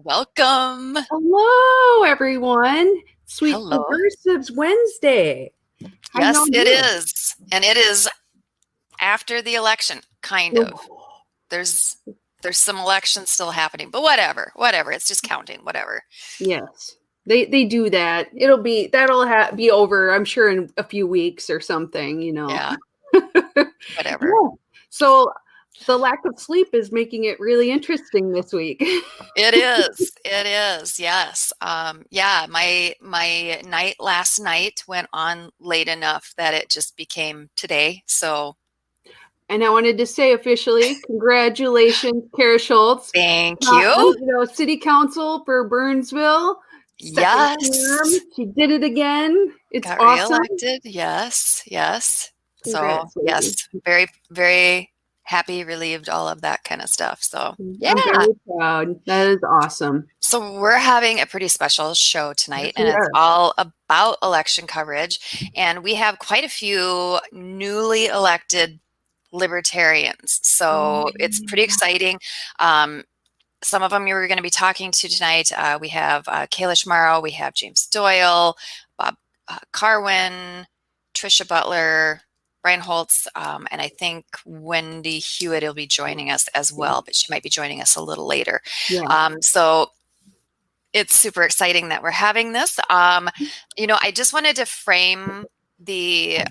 Welcome. Hello, everyone. Sweet Hello. Subversives Wednesday. Yes, it is. And it is after the election, kind of. There's some elections still happening, but whatever. It's just counting, whatever. Yes. They do that. That'll be over, I'm sure, in a few weeks or something, Yeah. Whatever. Yeah. So the lack of sleep is making it really interesting this week. It is. Yes. My night last night went on late enough that it just became today. So. And I wanted to say officially, congratulations, Cara Holtz. Thank you. City Council for Burnsville. Yes. Term. She did it again. It's got awesome. Reelected. Yes. So yes, very, very happy, relieved, all of that kind of stuff. So yeah, I'm very proud. That is awesome. So we're having a pretty special show tonight, and it's all about election coverage. And we have quite a few newly elected Libertarians. So it's pretty exciting. Some of them you're going to be talking to tonight. We have Kalish Marrow, we have James Doyle, Bob Karwin, Tricia Butler, Brian Holtz, and I think Wendy Hewitt will be joining us as well, but she might be joining us a little later. Yeah. So it's super exciting that we're having this. I just wanted to frame the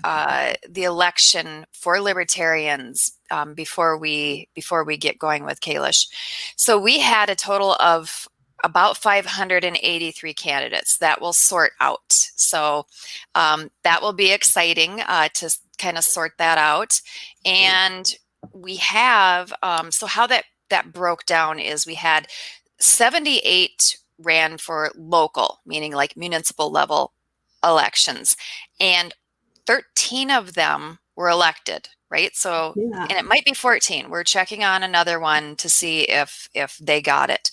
election for Libertarians before we get going with Kalish. So we had a total of about 583 candidates that will sort out. So that will be exciting to kind of sort that out. And we have, so how that broke down is we had 78 ran for local, meaning like municipal level elections, and 13 of them were elected, right? So, and it might be 14. We're checking on another one to see if they got it.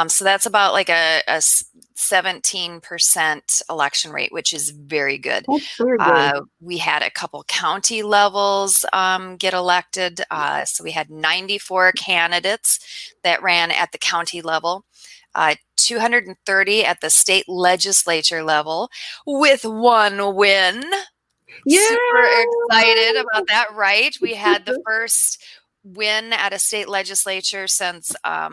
So that's about like a 17% election rate, which is very good. That's very good. We had a couple county levels get elected. So we had 94 candidates that ran at the county level. 230 at the state legislature level with one win. Yeah. Super excited about that, right? We had the first win at a state legislature since, I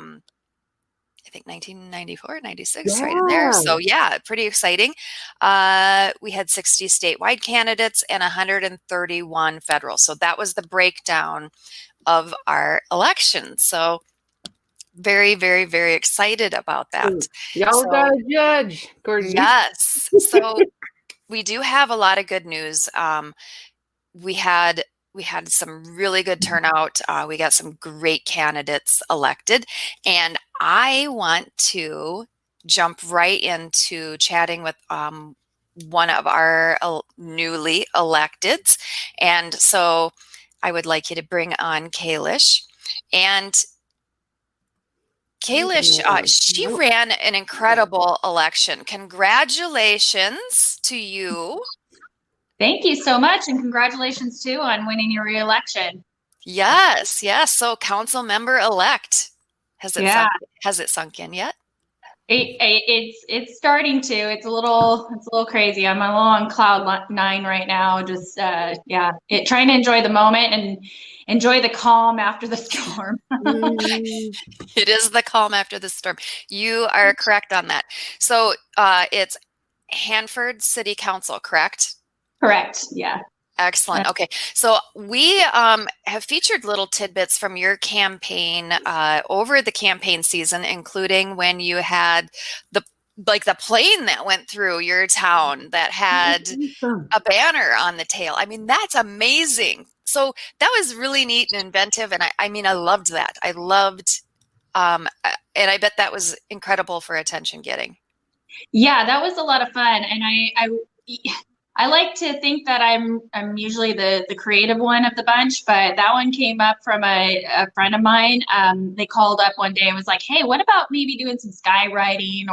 think 1994, 96, right in there. So yeah, pretty exciting. We had 60 statewide candidates and 131 federal. So that was the breakdown of our election. So very, very, very excited about that. Y'all got a judge. Yes. So we do have a lot of good news. We had some really good turnout. We got some great candidates elected, and I want to jump right into chatting with one of our newly electeds. And so I would like you to bring on Kalish. And Kalish, she ran an incredible election. Congratulations to you. Thank you so much. And congratulations too on winning your re-election. Yes. So council member elect. Has it sunk in yet? It's starting to. It's a little crazy. I'm a little on cloud 9 right now. Just trying to enjoy the moment and enjoy the calm after the storm. It is the calm after the storm. You are correct on that. So it's Hanford City Council, correct? Correct. Yeah. Excellent. Okay. So we have featured little tidbits from your campaign over the campaign season, including when you had the plane that went through your town that had a banner on the tail. I mean, that's amazing. So that was really neat and inventive. And I loved that. I loved, and I bet that was incredible for attention getting. Yeah, that was a lot of fun. And I like to think that I'm usually the creative one of the bunch, but that one came up from a friend of mine. They called up one day and was like, "Hey, what about maybe doing some skywriting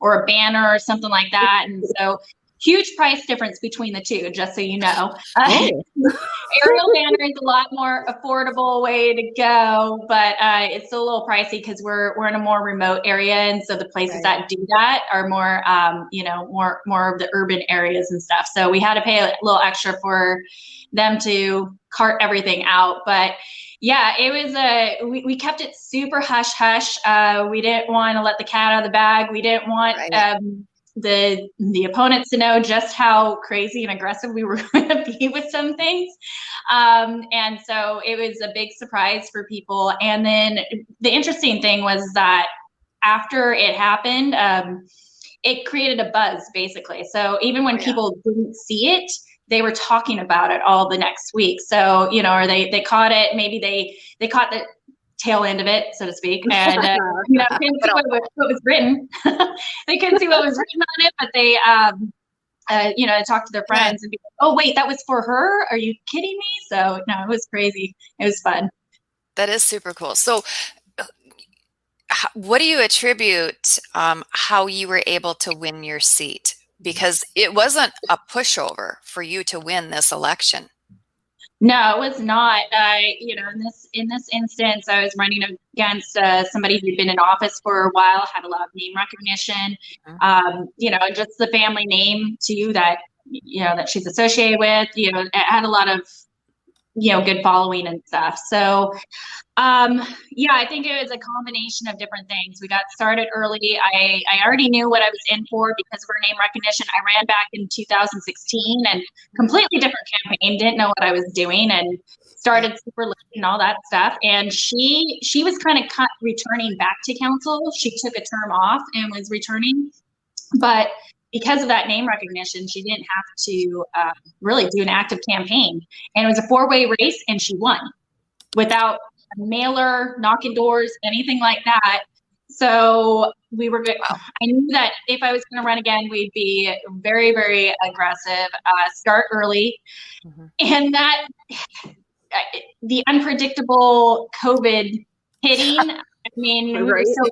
or a banner or something like that?" And so huge price difference between the two, just so you know. aerial banner is a lot more affordable way to go, but it's a little pricey because we're in a more remote area, and so the places that do that are more, more of the urban areas and stuff. So we had to pay a little extra for them to cart everything out, but yeah, it was we kept it super hush hush. We didn't want to let the cat out of the bag. We didn't want the opponents to know just how crazy and aggressive we were going to be with some things. And so it was a big surprise for people. And then the interesting thing was that after it happened, it created a buzz basically. So even when people didn't see it, they were talking about it all the next week. So, or they caught it, maybe they caught the tail end of it, so to speak, and couldn't see what was written. They couldn't see what was written on it, but they talked to their friends and be like, oh wait, that was for her? Are you kidding me? So no, it was crazy. It was fun. That is super cool. So what do you attribute how you were able to win your seat? Because it wasn't a pushover for you to win this election. No, it was not. In this instance, I was running against somebody who'd been in office for a while, had a lot of name recognition, just the family name too that that she's associated with. It had a lot of good following and stuff. So I think it was a combination of different things. We got started early. I already knew what I was in for because of her name recognition. I ran back in 2016 and completely different campaign, didn't know what I was doing, and started super late and all that stuff. And she was kind of returning back to council. She took a term off and was returning, but because of that name recognition, she didn't have to really do an active campaign. And it was a 4-way race, and she won without a mailer, knocking doors, anything like that. So we were good. I knew that if I was going to run again, we'd be very, very aggressive, start early. And that the unpredictable COVID hitting, we were so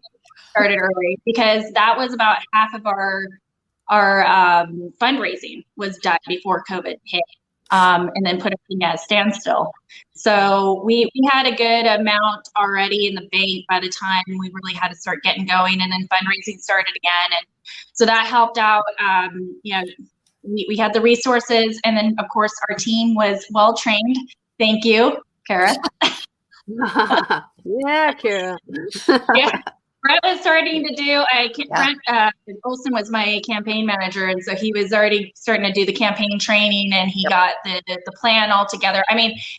started early because that was about half of our fundraising was done before COVID hit, and then put everything at a standstill. So we had a good amount already in the bank by the time we really had to start getting going, and then fundraising started again. And so that helped out. We had the resources, and then of course our team was well trained. Thank you, Cara. Yeah, Cara. Yeah. Brett was starting to do, Brett Olson was my campaign manager, and so he was already starting to do the campaign training, and he got the plan all together.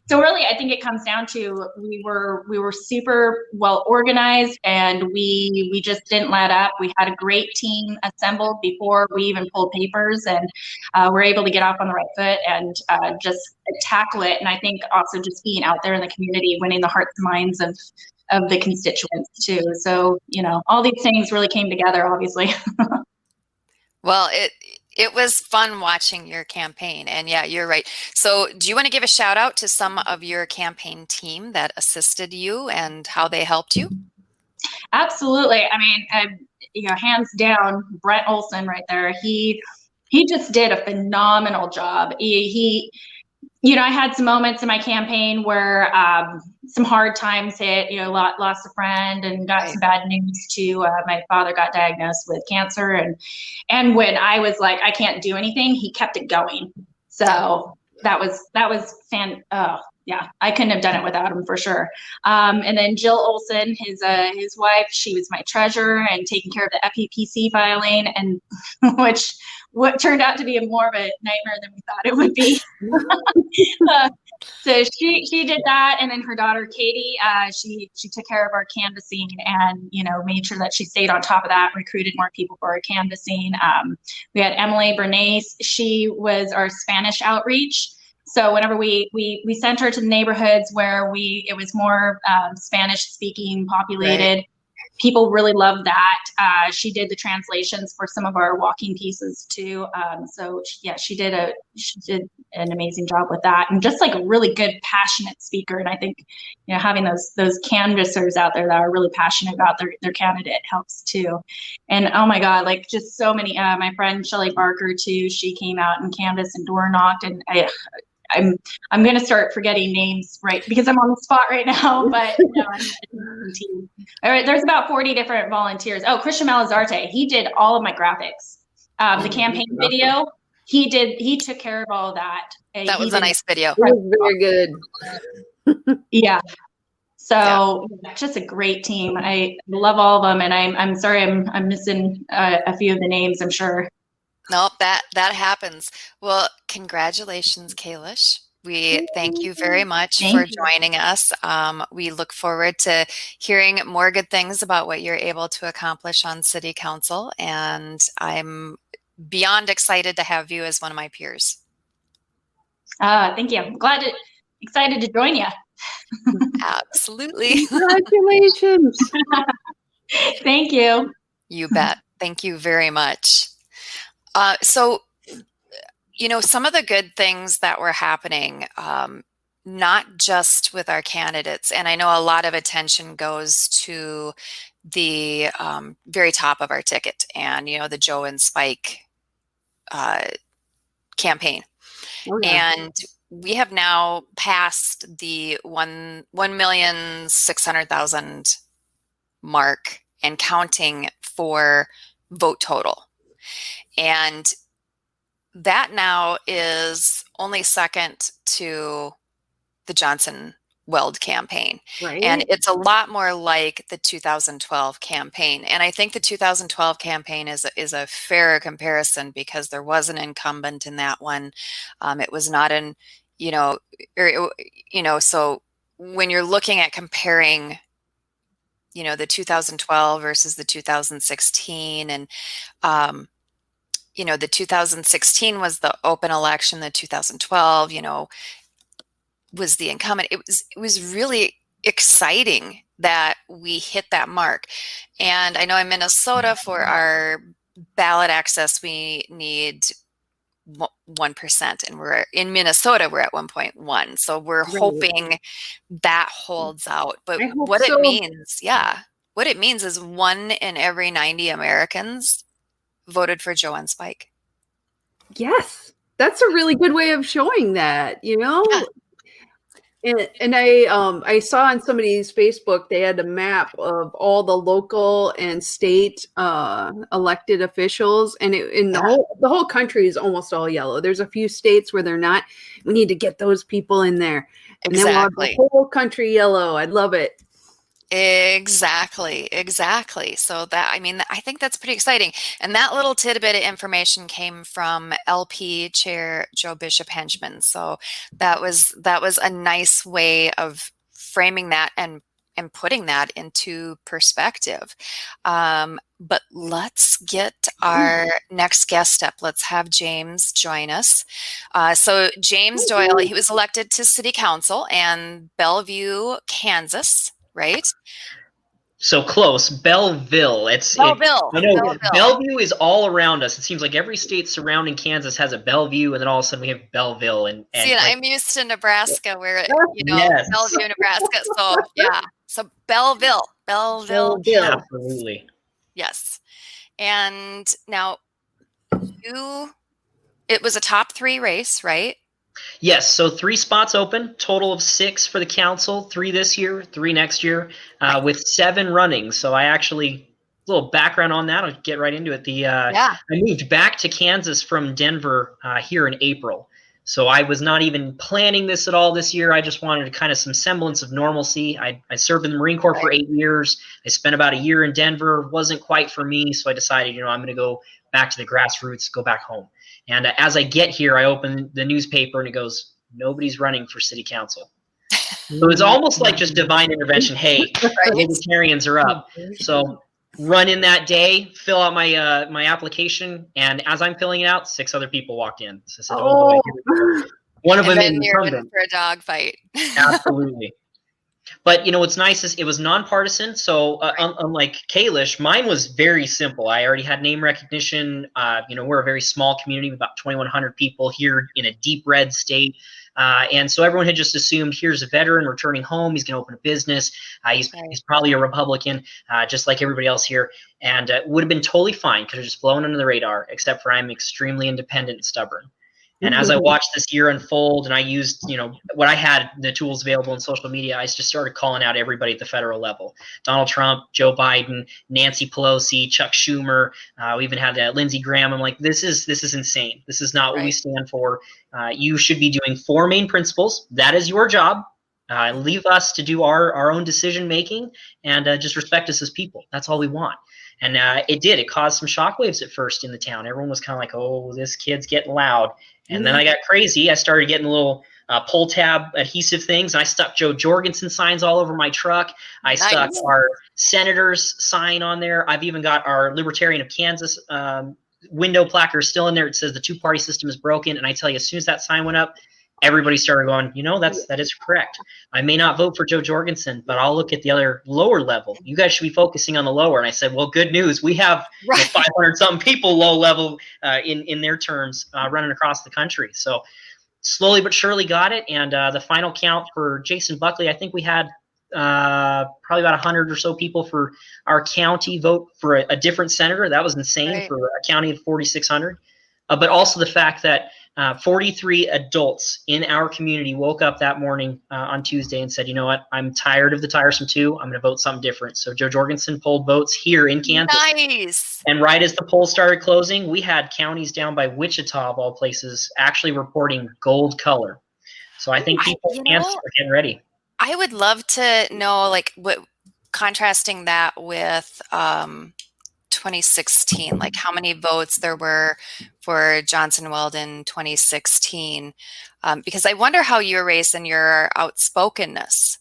So really, I think it comes down to we were super well organized, and we just didn't let up. We had a great team assembled before we even pulled papers, and we're able to get off on the right foot and just tackle it. And I think also just being out there in the community, winning the hearts and minds of the constituents too. So, all these things really came together, obviously. Well, it was fun watching your campaign, and yeah, you're right. So do you want to give a shout out to some of your campaign team that assisted you and how they helped you? Absolutely. Hands down, Brett Olson right there. He just did a phenomenal job. I had some moments in my campaign where some hard times hit, lost a friend and got some bad news too. My father got diagnosed with cancer, and when I was like, I can't do anything, he kept it going. So that was I couldn't have done it without him for sure. And then Jill Olson, his wife, she was my treasurer and taking care of the FEPC filing, and what turned out to be more of a nightmare than we thought it would be. So she did that, and then her daughter Katie, she took care of our canvassing and made sure that she stayed on top of that, recruited more people for our canvassing. We had Emily Bernays, she was our Spanish outreach. So whenever we sent her to the neighborhoods where it was more Spanish speaking populated, people really loved that. She did the translations for some of our walking pieces too. She did an amazing job with that, and just like a really good, passionate speaker. And I think, having those canvassers out there that are really passionate about their candidate helps too. And oh my God, like just so many. My friend Shelley Barker too. She came out and canvassed and door knocked, and I'm going to start forgetting names, right? Because I'm on the spot right now, but no, all right, there's about 40 different volunteers. Oh, Christian Malazarte, he did all of my graphics. The campaign video, he took care of all of that. That was a nice video. It was very good. Yeah. So just a great team. I love all of them, and I'm sorry I'm missing a few of the names, I'm sure. Nope, that happens. Well, congratulations, Kalish. We thank you very much for joining us. We look forward to hearing more good things about what you're able to accomplish on City Council, and I'm beyond excited to have you as one of my peers. Thank you. I'm excited to join you. Absolutely. Congratulations. Thank you. You bet. Thank you very much. So, some of the good things that were happening, not just with our candidates, and I know a lot of attention goes to the very top of our ticket and, the Joe and Spike campaign. Oh, yeah. And we have now passed the 1,600,000 mark and counting for vote total. And that now is only second to the Johnson Weld campaign. Right. And it's a lot more like the 2012 campaign. And I think the 2012 campaign is a fairer comparison because there was an incumbent in that one. It was not an, so when you're looking at comparing, the 2012 versus the 2016 and, the 2016 was the open election, the 2012, was the incumbent. It was really exciting that we hit that mark. And I know in Minnesota for our ballot access, we need 1%, and we're in Minnesota, we're at 1.1. So we're hoping that holds out. But what it means, what it means is 1 in every 90 Americans voted for Joe and Spike. Yes, that's a really good way of showing that, Yeah. And I saw on somebody's Facebook they had a map of all the local and state elected officials, and the whole country is almost all yellow. There's a few states where they're not. We need to get those people in there, and then we'll have the whole country yellow. I'd love it. Exactly. So I think that's pretty exciting. And that little tidbit of information came from LP Chair Joe Bishop Henchman. So that was a nice way of framing that and putting that into perspective. But let's get our next guest up. Let's have James join us. So James Doyle, he was elected to City Council in Bellevue, Kansas. Right? So close. Belleville. Belleville. I know Bellevue is all around us. It seems like every state surrounding Kansas has a Bellevue, and then all of a sudden we have Belleville. And I'm used to Nebraska, where Bellevue, Nebraska. So so Belleville. Absolutely. Yes, and now it was a top 3 race, right? Yes, so 3 spots open, total of 6 for the council, 3 this year, 3 next year, with 7 running. So I actually, a little background on that, I'll get right into it. I moved back to Kansas from Denver here in April. So I was not even planning this at all this year. I just wanted kind of some semblance of normalcy. I served in the Marine Corps for 8 years. I spent about a year in Denver. Wasn't quite for me, so I decided, I'm going to go back to the grassroots, go back home. And as I get here, I open the newspaper and it goes, nobody's running for city council. So it's almost like just divine intervention. Hey, Libertarians are up. So run in that day, fill out my application. And as I'm filling it out, 6 other people walked in. So I said, boy, one of them is you're in for a dog fight. Absolutely. But, what's nice is it was nonpartisan. So unlike Kalish, mine was very simple. I already had name recognition. We're a very small community of about 2,100 people here in a deep red state. And so everyone had just assumed here's a veteran returning home. He's going to open a business. He's probably a Republican, just like everybody else here. And would have been totally fine. Could have just flown under the radar, except for I'm extremely independent and stubborn. And as I watched this year unfold, and I used, what I had, the tools available in social media, I just started calling out everybody at the federal level: Donald Trump, Joe Biden, Nancy Pelosi, Chuck Schumer. We even had Lindsey Graham. I'm like, this is insane. This is not what we stand for. You should be doing 4 main principles. That is your job. Leave us to do our own decision making, and just respect us as people. That's all we want. And it did. It caused some shockwaves at first in the town. Everyone was kind of like, oh, this kid's getting loud. And then I got crazy. I started getting little pull tab adhesive things. And I stuck Joe Jorgensen signs all over my truck. I stuck our senator's sign on there. I've even got our Libertarian of Kansas window placard still in there. It says the 2-party system is broken. And I tell you, as soon as that sign went up, everybody started going, that is correct. I may not vote for Joe Jorgensen, but I'll look at the other lower level. You guys should be focusing on the lower. And I said, well, good news. We have 500 something people low level in their terms running across the country. So slowly but surely got it. And the final count for Jason Buckley, I think we had probably about 100 or so people for our county vote for a different senator. That was insane for a county of 4,600. But also the fact that 43 adults in our community woke up that morning on Tuesday and said, you know what, I'm tired of the tiresome 2. I'm going to vote something different. So Joe Jorgensen pulled votes here in Kansas. Nice. And right as the polls started closing, we had counties down by Wichita, of all places, actually reporting gold color. So I think people in Kansas are getting ready. I would love to know, contrasting that with 2016, like how many votes there were for Johnson Weld in 2016, because I wonder how your race and your outspokenness,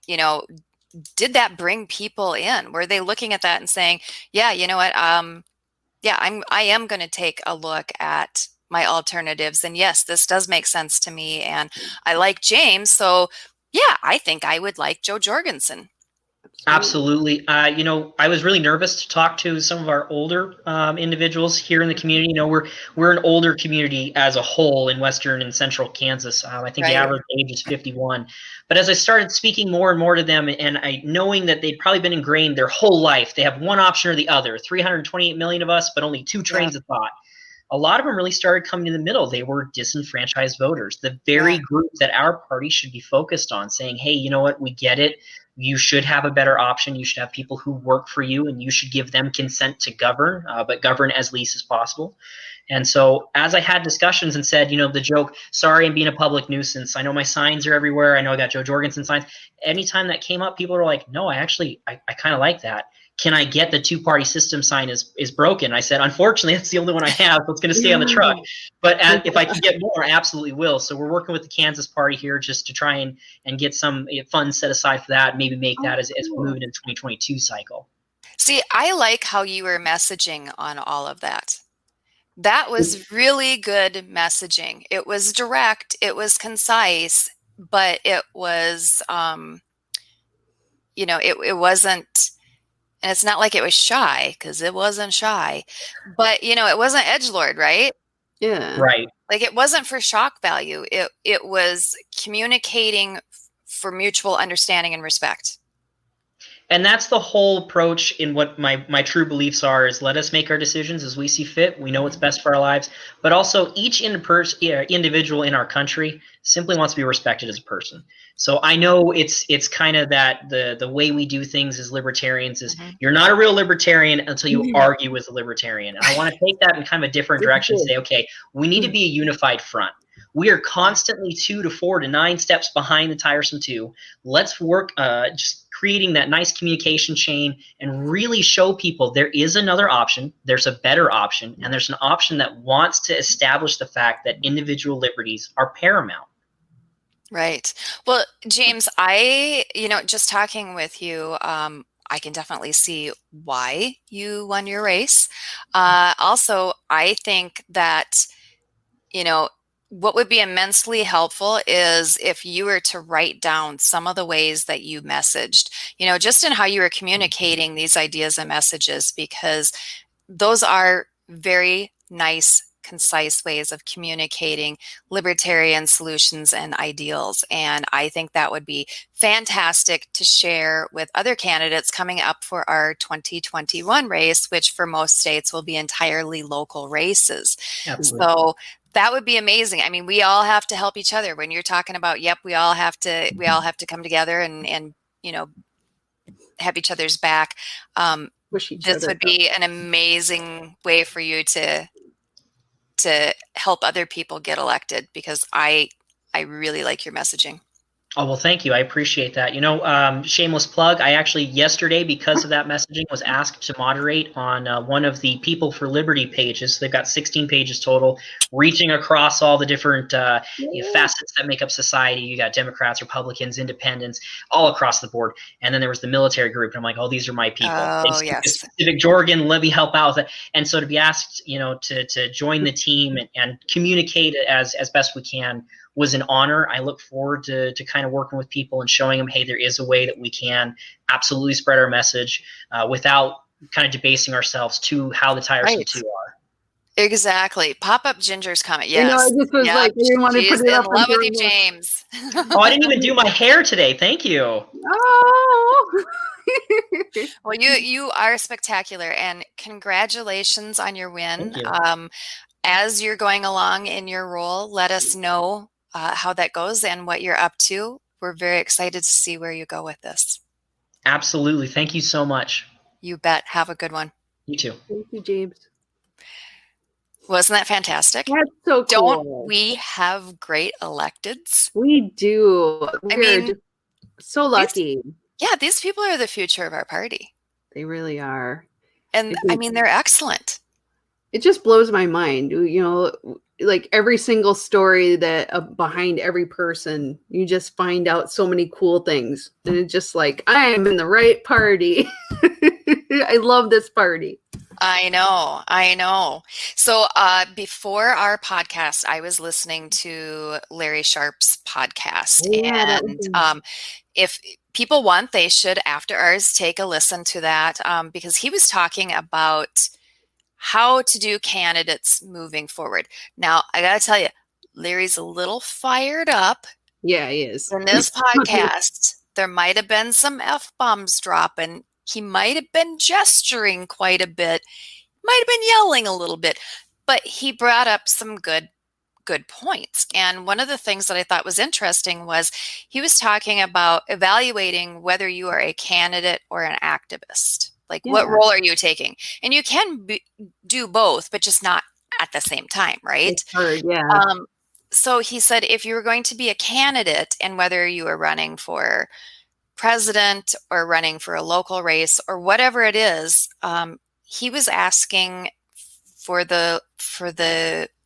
did that bring people in? Were they looking at that and saying, yeah, you know what, I am going to take a look at my alternatives, and yes, this does make sense to me, and I like James, so yeah, I think I would like Joe Jorgensen. Absolutely. I was really nervous to talk to some of our older individuals here in the community. We're an older community as a whole in western and central Kansas. I think the average age is 51. But as I started speaking more and more to them, and knowing that they'd probably been ingrained their whole life, they have one option or the other. 328 million of us, but only 2 trains of thought. A lot of them really started coming in the middle. They were disenfranchised voters, the very group that our party should be focused on, saying, hey, you know what, we get it. You should have a better option. You should have people who work for you, and you should give them consent to govern, but govern as least as possible. And so as I had discussions and said, the joke, sorry, I'm being a public nuisance. I know my signs are everywhere. I know I got Joe Jorgensen signs. Anytime that came up, people were like, no, I kind of like that. Can I get the 2-party system sign is broken? I said, unfortunately, that's the only one I have. So it's going to stay on the truck. But if I can get more, I absolutely will. So we're working with the Kansas party here just to try and get some funds set aside for that, and maybe make that as we move into 2022 cycle. See, I like how you were messaging on all of that. That was really good messaging. It was direct, it was concise, but it was, it wasn't. And it's not like it was shy, because it wasn't shy, but it wasn't edgelord, right? Yeah. Right. Like, it wasn't for shock value. It was communicating for mutual understanding and respect. And that's the whole approach in what my true beliefs are, is let us make our decisions as we see fit. We know what's best for our lives, but also each individual in our country simply wants to be respected as a person. So I know it's kind of that the way we do things as libertarians is you're not a real libertarian until you argue with a libertarian. And I want to take that in kind of a different direction and say, okay, we need to be a unified front. We are constantly 2 to 4 to 9 steps behind the tiresome 2. Let's work just creating that nice communication chain and really show people there is another option, there's a better option, and there's an option that wants to establish the fact that individual liberties are paramount. Right. Well, James, just talking with you, I can definitely see why you won your race. Also, I think that, what would be immensely helpful is if you were to write down some of the ways that you messaged, just in how you were communicating these ideas and messages, because those are very nice, concise ways of communicating libertarian solutions and ideals. And I think that would be fantastic to share with other candidates coming up for our 2021 race, which for most states will be entirely local races. Absolutely. So That would be amazing. I mean, we all have to help each other. When you're talking about, yep, we all have to come together and have each other's back. This would be an amazing way for you to help other people get elected, because I really like your messaging. Oh, well, thank you. I appreciate that. Shameless plug. I actually yesterday, because of that messaging, was asked to moderate on one of the People for Liberty pages. They've got 16 pages total, reaching across all the different facets that make up society. You got Democrats, Republicans, Independents, all across the board. And then there was the military group. And I'm like, oh, these are my people. Oh, yes. Specific Jorgen, let me help out with it. And so to be asked, to join the team and communicate as best we can was an honor. I look forward to kind of working with people and showing them, hey, there is a way that we can absolutely spread our message without kind of debasing ourselves to how the tiresome two are. Exactly. Pop-up Ginger's comment. Yes. I just was like, I didn't want to put it up. In love with you, James. Oh, I didn't even do my hair today. Thank you. Oh. Well, you are spectacular, and congratulations on your win. Thank you. As you're going along in your role, let us know how that goes and what you're up to. We're very excited to see where you go with this. Absolutely. Thank you so much. You bet. Have a good one. You too. Thank you, James. Wasn't that fantastic? That's so cool. Don't we have great electeds? We do. We're just so lucky. These people are the future of our party. They really are. And they're excellent. It just blows my mind. Like every single story that behind every person, you just find out so many cool things. And it's just like, I am in the right party. I love this party. I know. So before our podcast, I was listening to Larry Sharp's podcast. Yeah, and if people want, they should, after ours, take a listen to that, because he was talking about how to do candidates moving forward. Now, I got to tell you, Larry's a little fired up. Yeah, he is. In this podcast, there might have been some F-bombs dropping. He might have been gesturing quite a bit, might have been yelling a little bit, but he brought up some good points. And one of the things that I thought was interesting was he was talking about evaluating whether you are a candidate or an activist. Like, what role are you taking? And you can do both, but just not at the same time, right? It's hard, yeah. So he said, if you were going to be a candidate, and whether you are running for president or running for a local race or whatever it is, he was asking for the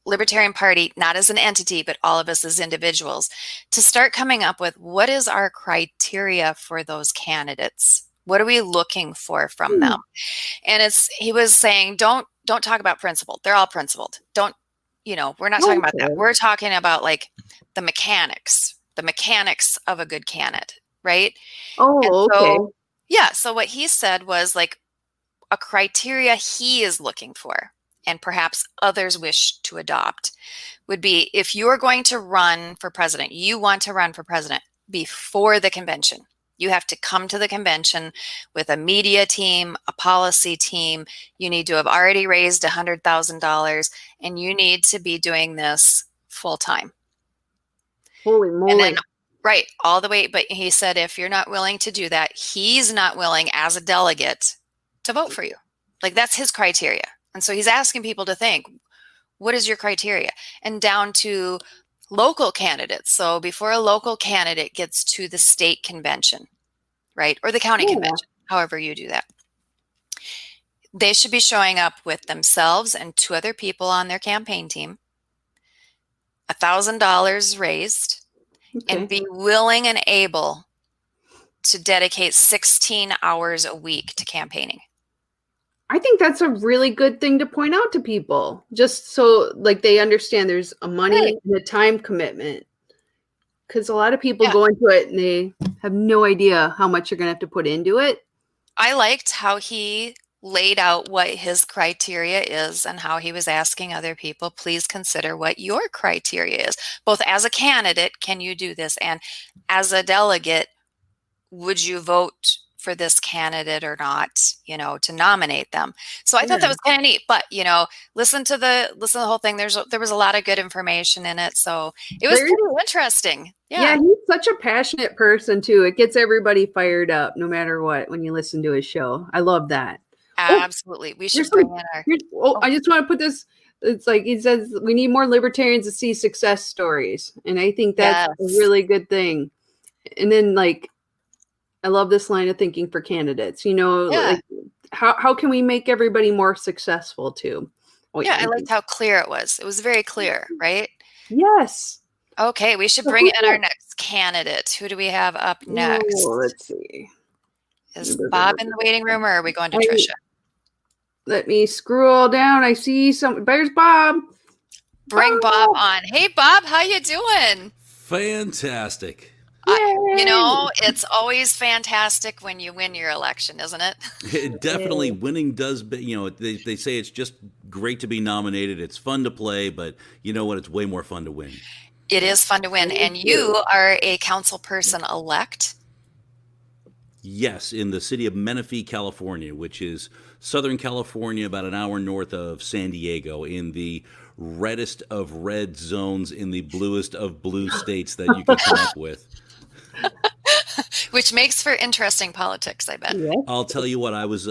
Libertarian Party, not as an entity, but all of us as individuals, to start coming up with, what is our criteria for those candidates? What are we looking for from them? And he was saying, don't talk about principle. They're all principled. We're not talking about that. We're talking about like the mechanics of a good candidate, right? Oh, okay. Yeah. So what he said was like a criteria he is looking for, and perhaps others wish to adopt, would be, if you are going to run for president, you want to run for president before the convention. You have to come to the convention with a media team, a policy team. You need to have already raised $100,000, and you need to be doing this full time. Holy moly. And then, right, all the way. But he said, if you're not willing to do that, he's not willing as a delegate to vote for you. Like, that's his criteria. And so he's asking people to think, what is your criteria? And down to local candidates. So before a local candidate gets to the state convention, right, or the county convention, however you do that, they should be showing up with themselves and 2 other people on their campaign team, $1,000 raised, and be willing and able to dedicate 16 hours a week to campaigning. I think that's a really good thing to point out to people, just so like they understand there's a money and a time commitment. Because a lot of people go into it and they have no idea how much you're going to have to put into it. I liked how he laid out what his criteria is and how he was asking other people, please consider what your criteria is. Both as a candidate, can you do this? And as a delegate, would you vote for this candidate or not, to nominate them. So I thought that was kind of neat, but listen to the whole thing. There was a lot of good information in it. So it was pretty interesting. Yeah, he's such a passionate person too. It gets everybody fired up no matter what when you listen to his show. I love that. Absolutely. We should bring in our I just want to put this. It's like he says, we need more libertarians to see success stories. And I think that's a really good thing. And then I love this line of thinking for candidates, like, how can we make everybody more successful too? I liked how clear it was. It was very clear, right? Yes. Okay. We should bring in our next candidate. Who do we have up next? Let's see. Is Bob in the waiting room, or are we going to Tricia? Let me scroll down. I see there's Bob. Bring Bob on. Hey, Bob, how you doing? Fantastic. It's always fantastic when you win your election, isn't it? Definitely winning does, they say it's just great to be nominated. It's fun to play, but you know what? It's way more fun to win. It is fun to win. And you are a council person elect. Yes, in the city of Menifee, California, which is Southern California, about an hour north of San Diego, in the reddest of red zones in the bluest of blue states that you can come up with. Which makes for interesting politics, I bet. Yeah. I'll tell you what, I was,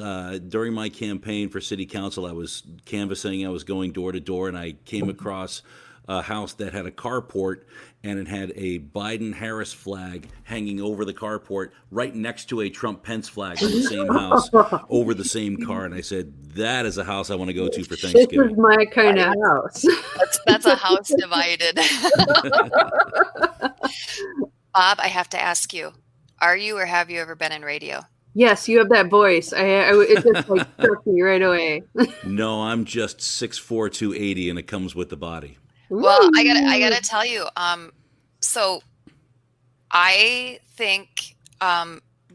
during my campaign for city council, I was canvassing, I was going door to door, and I came across a house that had a carport, and it had a Biden-Harris flag hanging over the carport right next to a Trump-Pence flag in the same house over the same car. And I said, that is a house I want to go to for Thanksgiving. This is my kind of house. That's a house divided. Bob, I have to ask you, are you or have you ever been in radio? Yes, you have that voice. It just struck me right away. No, I'm just 6'4", 280, and it comes with the body. Well, I gotta tell you, so I think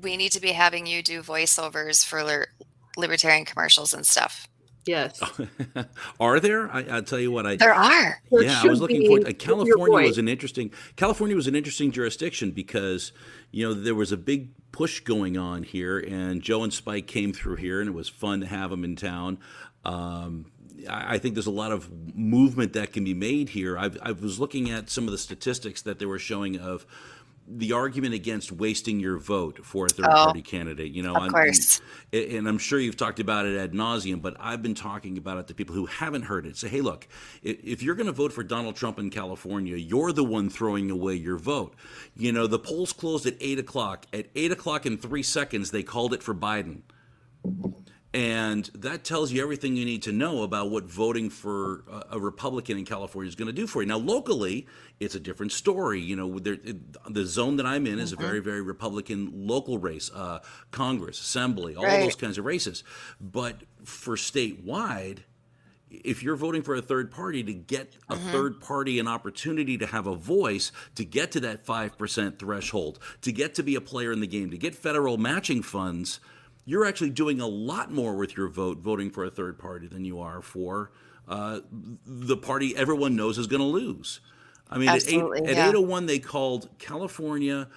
we need to be having you do voiceovers for libertarian commercials and stuff. Yes. Are there? I'll tell you what. There are. I was looking for it. California was an interesting jurisdiction because, there was a big push going on here, and Joe and Spike came through here, and it was fun to have them in town. I think there's a lot of movement that can be made here. I was looking at some of the statistics that they were showing of the argument against wasting your vote for a third-party candidate. Of course. And I'm sure you've talked about it ad nauseum, but I've been talking about it to people who haven't heard it. Say, hey, look, if you're going to vote for Donald Trump in California, you're the one throwing away your vote. The polls closed at 8 o'clock. At 8 o'clock and 3 seconds, they called it for Biden. And that tells you everything you need to know about what voting for a Republican in California is going to do for you. Now, locally, it's a different story. The zone that I'm in is a very, very Republican local race, Congress, Assembly, all those kinds of races. But for statewide, if you're voting for a third party, to get a third party an opportunity to have a voice, to get to that 5% threshold, to get to be a player in the game, to get federal matching funds, you're actually doing a lot more with your vote voting for a third party than you are for the party everyone knows is going to lose. I mean, at 8:01, they called California,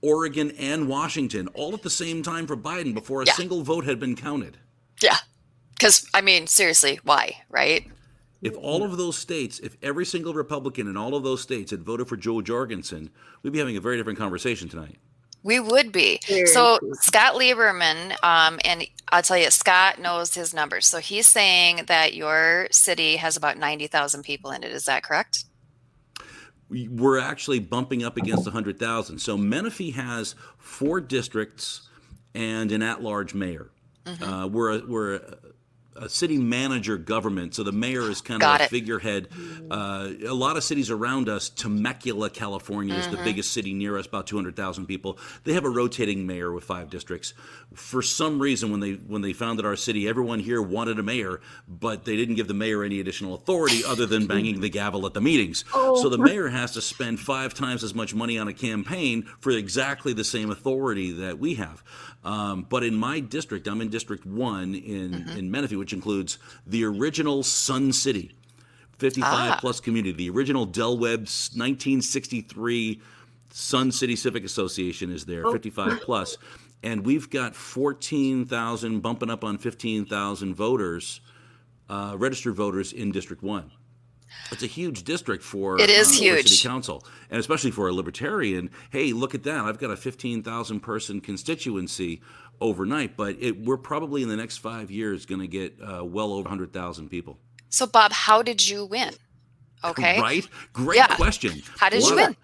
Oregon, and Washington all at the same time for Biden before a single vote had been counted. Yeah. Because, seriously, why, right? If all of those states, if every single Republican in all of those states had voted for Joe Jorgensen, we'd be having a very different conversation tonight. We would be. So Scott Lieberman, and I'll tell you, Scott knows his numbers. So he's saying that your city has about 90,000 people in it. Is that correct? We're actually bumping up against 100,000. So Menifee has 4 districts and an at-large mayor. We're a city manager government, so the mayor is kind of a figurehead. A lot of cities around us, Temecula, California is the biggest city near us, about 200,000 people. They have a rotating mayor with 5 districts. For some reason, when they founded our city, everyone here wanted a mayor, but they didn't give the mayor any additional authority other than banging the gavel at the meetings. So the mayor has to spend 5 times as much money on a campaign for exactly the same authority that we have. But in my district, I'm in District 1 in Menifee, which includes the original Sun City, 55-plus community, the original Del Webb 1963 Sun City Civic Association is there, 55-plus. and we've got 14,000, bumping up on 15,000 voters, registered voters in District 1. It's a huge district for it is huge. For city council, and especially for a libertarian. Hey, look at that! I've got a 15,000 person constituency overnight, but we're probably in the next 5 years going to get well over 100,000 people. So, Bob, how did you win? Okay, right? Great question. How did you win?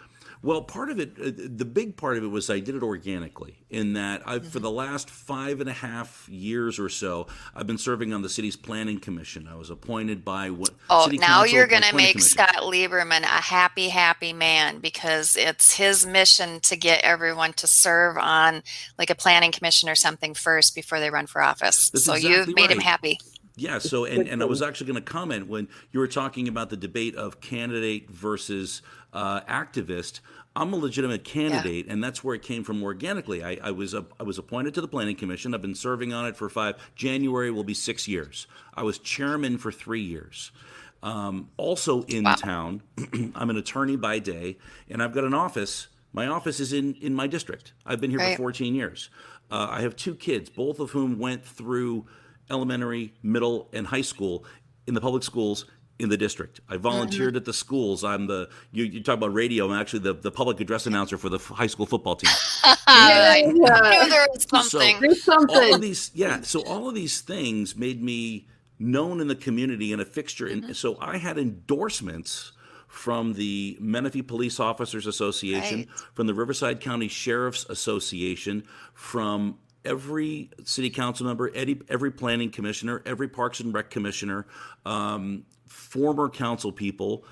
Well, part of it, the big part of it was I did it organically in that for the last 5.5 years or so, I've been serving on the city's planning commission. I was appointed by City now Council you're going to make commission. Scott Lieberman a happy, happy man because it's his mission to get everyone to serve on like a planning commission or something first before they run for office. That's so exactly you've made him happy. Yeah, so and I was actually going to comment when you were talking about the debate of candidate versus activist. I'm a legitimate candidate, and that's where it came from organically. I was appointed to the Planning Commission. I've been serving on it for January will be 6 years. I was chairman for 3 years. Also in town, I'm an attorney by day, and I've got an office. My office is in my district. I've been here for 14 years. I have 2 kids, both of whom went through elementary, middle, and high school in the public schools in the district. I volunteered at the schools. I'm you talk about radio. I'm actually the public address announcer for the high school football team. I knew there was something. There's something. All of these things made me known in the community and a fixture. And so I had endorsements from the Menifee Police Officers Association, from the Riverside County Sheriff's Association, from every city council member, every planning commissioner, every Parks and Rec commissioner, former council people,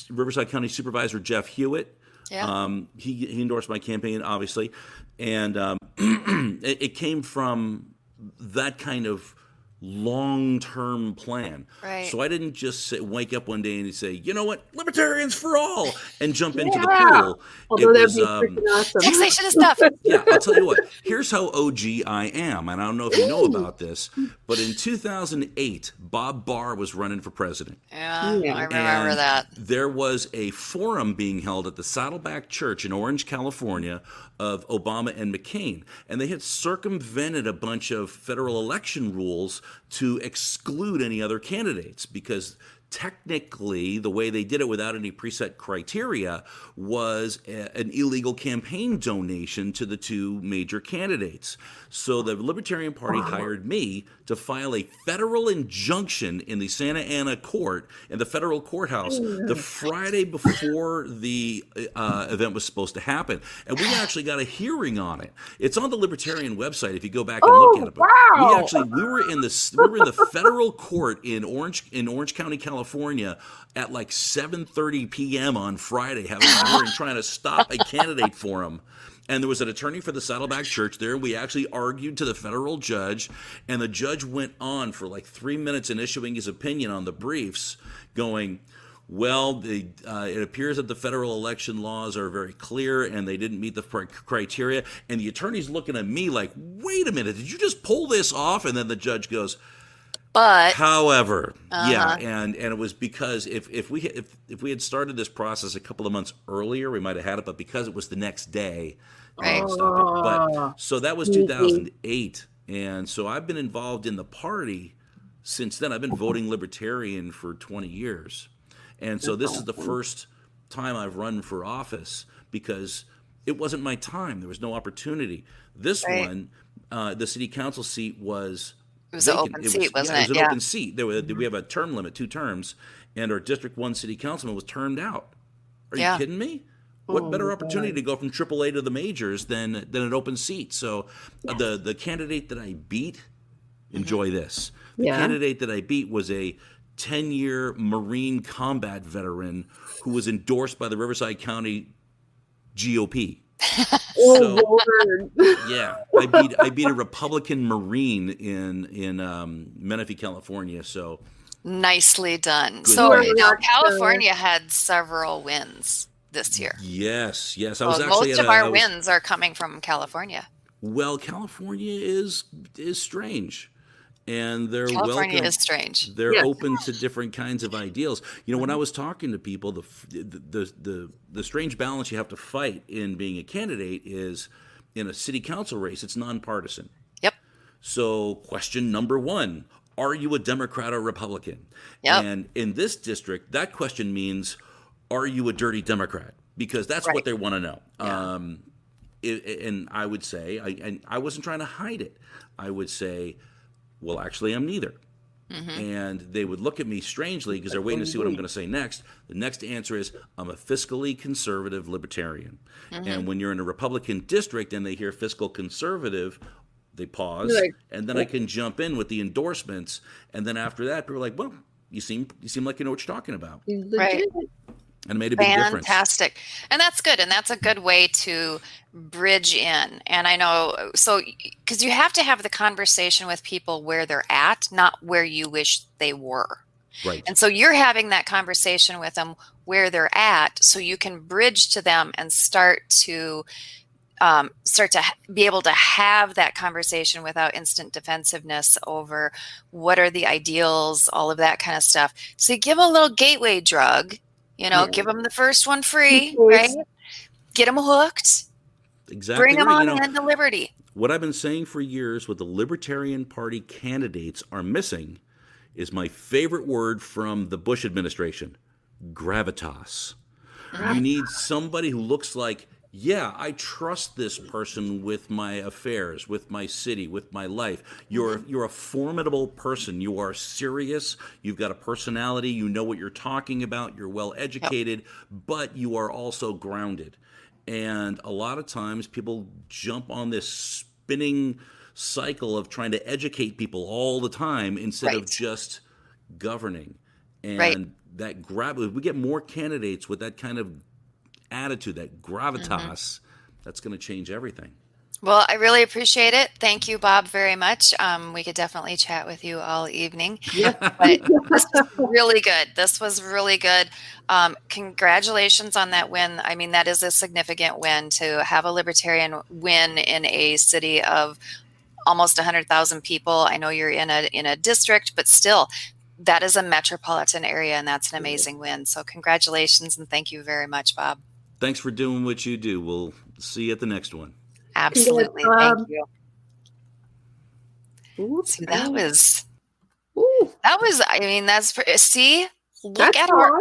Riverside County Supervisor Jeff Hewitt. Yeah. He endorsed my campaign, obviously. And it came from that kind of long-term plan. Right. So I didn't just wake up one day and say, you know what, libertarians for all, and jump into the pool. Although that'd be freaking awesome. Taxation of stuff. Yeah, I'll tell you what. Here's how OG I am, and I don't know if you know about this, but in 2008, Bob Barr was running for president. Yeah, I remember that. There was a forum being held at the Saddleback Church in Orange, California, of Obama and McCain, and they had circumvented a bunch of federal election rules to exclude any other candidates because technically the way they did it without any preset criteria was an illegal campaign donation to the 2 major candidates. So the Libertarian Party hired me to file a federal injunction in the Santa Ana court, in the federal courthouse, the Friday before the event was supposed to happen. And we actually got a hearing on it. It's on the Libertarian website if you go back and look at it. But we were in the federal court in Orange County, California at like 7:30 p.m. on Friday, having a hearing trying to stop a candidate for him. And there was an attorney for the Saddleback Church there. We actually argued to the federal judge, and the judge went on for like 3 minutes in issuing his opinion on the briefs, going, well, it appears that the federal election laws are very clear and they didn't meet the criteria. And the attorney's looking at me like, wait a minute, did you just pull this off? And then the judge goes, but however, and it was because if we had started this process a couple of months earlier, we might have had it, but because it was the next day, stop it. But so that was 2008, and so I've been involved in the party since then. I've been voting Libertarian for 20 years, and so this is the first time I've run for office because it wasn't my time. There was no opportunity. This one, the city council seat was. It was an open seat, wasn't it? It was an open seat. We have a term limit, 2 terms, and our District 1 city councilman was termed out. Are you kidding me? What better opportunity to go from AAA to the majors than an open seat? So the candidate that I beat, enjoy this. The candidate that I beat was a 10-year Marine combat veteran who was endorsed by the Riverside County GOP. Lord. Yeah, I beat a Republican Marine in Menifee, California. So nicely done. Good So job. California had several wins this year. Yes. I was actually most of our wins are coming from California. Well, California is strange. And they're California welcome. Is strange. They're open to different kinds of ideals. You know, when I was talking to people, the strange balance you have to fight in being a candidate is In a city council race, it's nonpartisan. Yep. So question number one, are you a Democrat or Republican? Yep. And in this district, that question means, are you a dirty Democrat? Because that's what they want to know. Yeah. And I would say, and I wasn't trying to hide it. I would say, well, actually, I'm neither. Mm-hmm. And they would look at me strangely because they're waiting to see what I'm going to say next. The next answer is, I'm a fiscally conservative libertarian. Mm-hmm. And when you're in a Republican district and they hear fiscal conservative, they pause, and then I can jump in with the endorsements. And then after that, people are like, well, you seem like you know what you're talking about. Right. And it made a big difference. Fantastic. And that's good. And that's a good way to bridge in. And I know, so, because you have to have the conversation with people where they're at, not where you wish they were. Right. And so you're having that conversation with them where they're at, so you can bridge to them and start to be able to have that conversation without instant defensiveness over what are the ideals, all of that kind of stuff. So you give them a little gateway drug, give them the first one free, right? Get them hooked. Exactly. Bring them on into liberty. What I've been saying for years, what the Libertarian Party candidates are missing is my favorite word from the Bush administration, gravitas. You need somebody who looks like, yeah, I trust this person with my affairs, with my city, with my life. You're a formidable person. You are serious. You've got a personality. You know what you're talking about. You're well educated, but you are also grounded. And a lot of times people jump on this spinning cycle of trying to educate people all the time instead of just governing. And that we get more candidates with that kind of attitude, that gravitas, that's going to change everything. Well, I really appreciate it. Thank you, Bob, very much. We could definitely chat with you all evening. Yeah. But this was really good. This was really good. Congratulations on that win. I mean, that is a significant win to have a libertarian win in a city of almost 100,000 people. I know you're in a district, but still, that is a metropolitan area, and that's an amazing win. So congratulations, and thank you very much, Bob. Thanks for doing what you do. We'll see you at the next one. Absolutely. Thank you. See, that was, I mean, look at our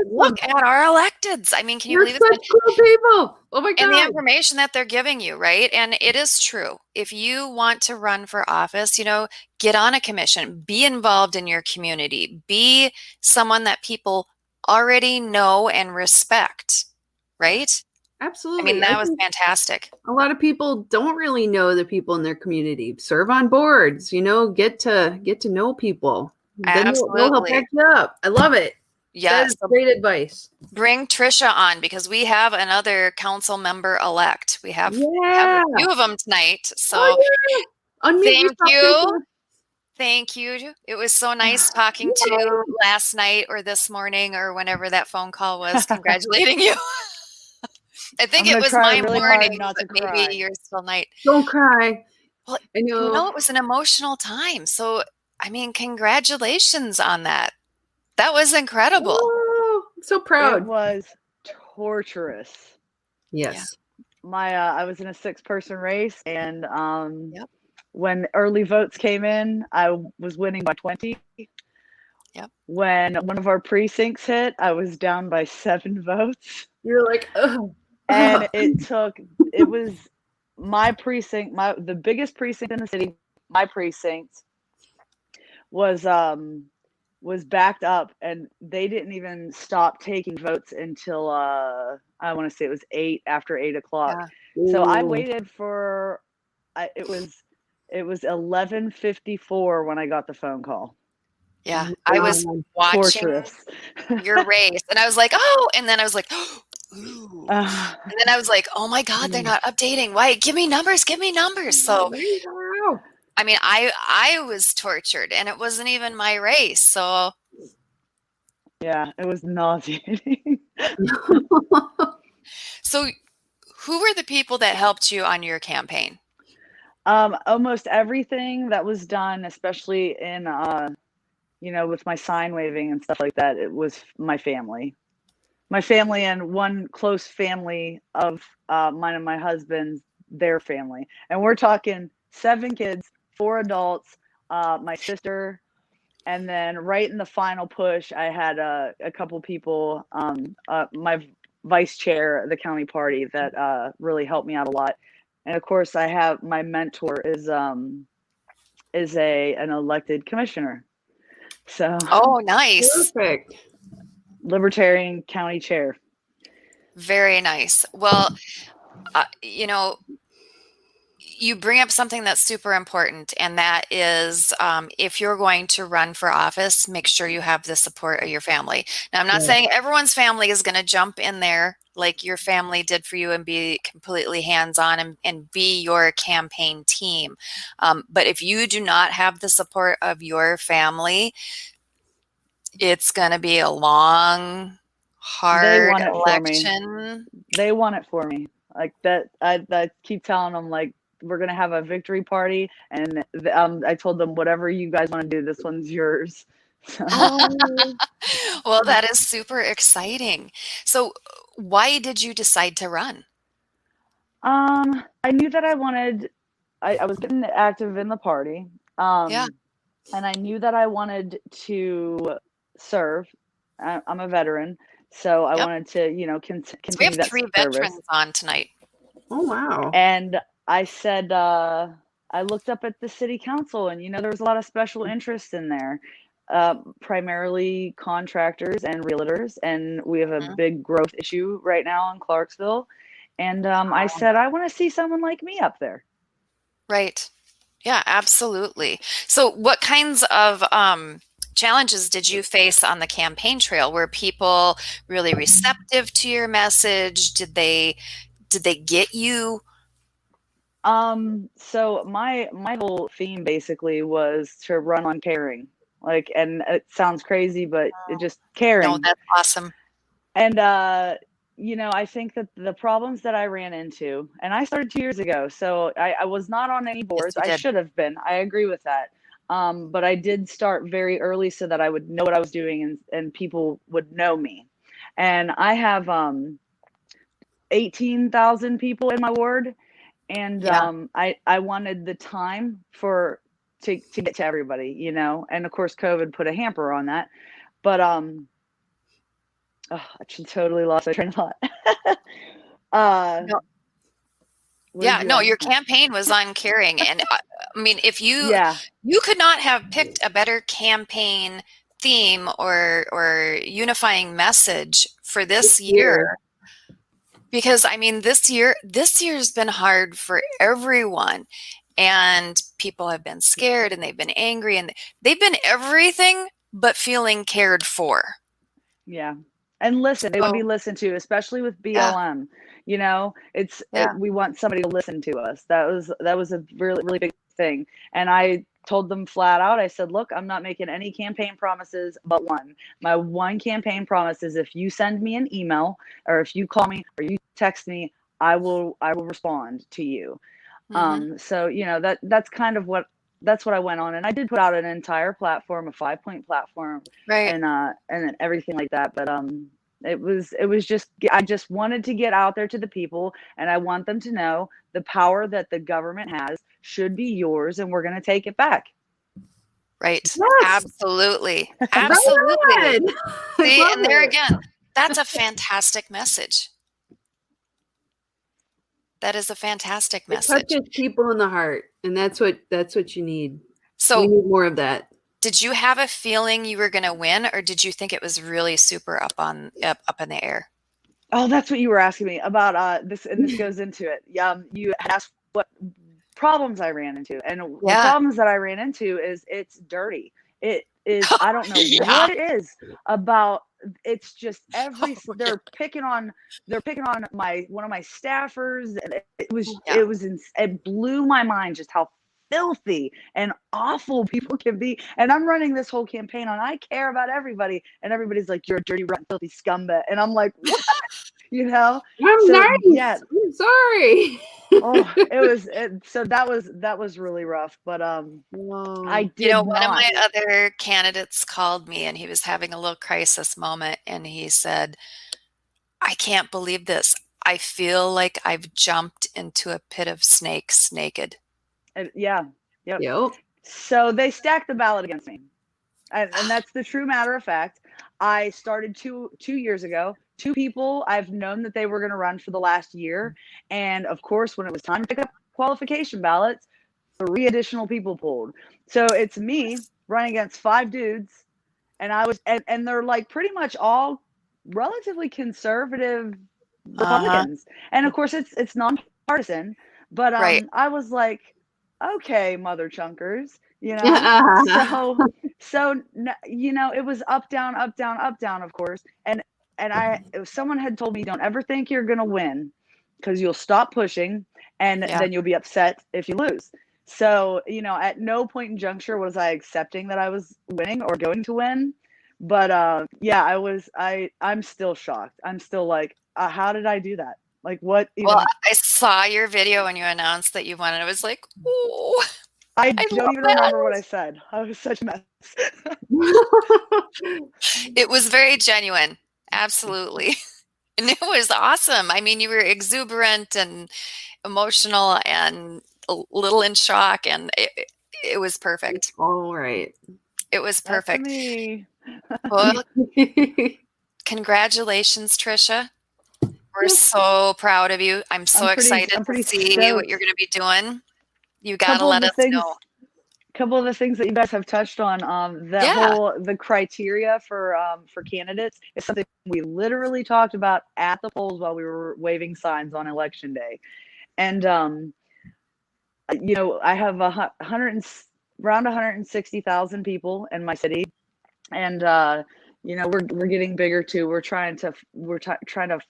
electeds. I mean, can you believe it? Such cool people. Oh my God. And the information that they're giving you, right? And it is true. If you want to run for office, get on a commission, be involved in your community, be someone that people already know and respect, right? Absolutely. I mean, that was fantastic. A lot of people don't really know the people in their community. Serve on boards, get to know people. Absolutely. They'll help back you up. I love it. Yes. That is great advice. Bring Tricia on, because we have another council member elect. We have a few of them tonight. So thank you. Thank you. It was so nice talking to you last night or this morning or whenever that phone call was, congratulating you. I think it was my morning, but maybe you're still night. Don't cry. Well, it was an emotional time. So, I mean, congratulations on that. That was incredible. Oh, I'm so proud. It was torturous. Yes. Yeah. I was in a 6-person race, and when early votes came in, I was winning by 20. Yep. When one of our precincts hit, I was down by 7 votes. You're like, oh. And it was my precinct, the biggest precinct in the city. My precinct was backed up, and they didn't even stop taking votes until I want to say it was after 8 o'clock. Yeah. So I waited for it was 11:54 when I got the phone call. Yeah, I was watching your race, and I was like, oh, and then I was like, ooh. And then I was like, oh my God, they're not updating. Why? Give me numbers. So, I mean, I was tortured, and it wasn't even my race. So, yeah, it was nauseating. So, who were the people that helped you on your campaign? Almost everything that was done, especially in, with my sign waving and stuff like that, it was my family. My family and one close family of mine and my husband, their family. And we're talking 7 kids, 4 adults, my sister, and then right in the final push, I had a couple people, my vice chair of the county party that really helped me out a lot. And of course, I have my mentor is an elected commissioner. So oh, nice. Perfect. Libertarian county chair. Very nice. Well, you know, you bring up something that's super important, and that is if you're going to run for office, make sure you have the support of your family. Now, I'm not saying everyone's family is going to jump in there like your family did for you and be completely hands-on and be your campaign team. But if you do not have the support of your family, it's going to be a long, hard election. They want it for me. Like that, I keep telling them, like, we're going to have a victory party. And I told them, whatever you guys want to do, this one's yours. Well, that is super exciting. So why did you decide to run? I knew that I was getting active in the party. And I knew that I wanted to serve. I'm a veteran, so I wanted to, continue. We have 3 veterans on tonight. Oh, wow. And I said, I looked up at the city council, and, there was a lot of special interest in there, primarily contractors and realtors. And we have a big growth issue right now in Clarksville. And I said, I want to see someone like me up there. Right. Yeah, absolutely. So what kinds of challenges did you face on the campaign trail? Were people really receptive to your message? Did they get you? So my whole theme basically was to run on caring. Like, and it sounds crazy, but it just caring. No, that's awesome. And I think that the problems that I ran into, and I started 2 years ago, so I was not on any boards. I should have been. I agree with that. But I did start very early so that I would know what I was doing and people would know me. And I have 18,000 people in my ward. And I wanted the time to get to everybody, and of course COVID put a hamper on that. But I should totally lost my train of thought. Your campaign was on caring. And I mean, if you could not have picked a better campaign theme or unifying message for this year. Because I mean, this year's been hard for everyone, and people have been scared and they've been angry and they've been everything but feeling cared for. Yeah. And listen, they want to be listened to, especially with BLM. We want somebody to listen to us. That was a really, really big thing. And I told them flat out, I said, look, I'm not making any campaign promises but one. My one campaign promise is if you send me an email or if you call me or you text me, I will respond to you. So, that's kind of that's what I went on. And I did put out an entire platform, a 5-point platform, right. and everything like that. But it was just, I just wanted to get out there to the people, and I want them to know the power that the government has should be yours, and we're going to take it back. Right. Yes. Absolutely. Absolutely. See, and there again, that's a fantastic message. That is a fantastic message. It touches people in the heart, and that's what you need. So we need more of that. Did you have a feeling you were going to win, or did you think it was really super up in the air? Oh, that's what you were asking me about. This goes into it. You asked what problems I ran into, and the problems that I ran into is it's dirty. It is. I don't know what it is about. It's just they're picking on one of my staffers, and it blew my mind just how filthy and awful people can be. And I'm running this whole campaign on I care about everybody, and everybody's like, you're a dirty, rotten, filthy scumbag, and I'm like, what? I'm nice. Yeah. I'm sorry. So that was really rough, but I did one of my other candidates called me, and he was having a little crisis moment, and he said, I can't believe this. I feel like I've jumped into a pit of snakes naked. Yeah. Yep. Yep. So they stacked the ballot against me. And that's the true matter of fact. I started two years ago. 2 people, I've known that they were going to run for the last year. And of course, when it was time to pick up qualification ballots, 3 additional people pulled. So it's me running against 5 dudes. And I was, and they're like pretty much all relatively conservative Republicans. And of course, it's nonpartisan. But I was like, okay, mother chunkers, you know. So you know, it was up, down, up, down, up, down, of course. And if someone had told me, don't ever think you're gonna win, because you'll stop pushing, and then you'll be upset if you lose. So, you know, at no point in juncture was I accepting that I was winning or going to win. But yeah, I'm still shocked. I'm still like, how did I do that? Like, what? Well, I saw your video when you announced that you won, and I was like, ooh. I don't even remember what I said. I was such a mess. It was very genuine. Absolutely. And it was awesome. I mean, you were exuberant and emotional and a little in shock, and it was perfect. All right. It was perfect. That's me. Well, congratulations, Tricia. We're so proud of you. I'm so excited to see what you're going to be doing. You got to let us know. A couple of the things that you guys have touched on, the criteria for candidates is something we literally talked about at the polls while we were waving signs on election day. And, you know, I have around 160,000 people in my city. And, you know, we're getting bigger too. We're trying to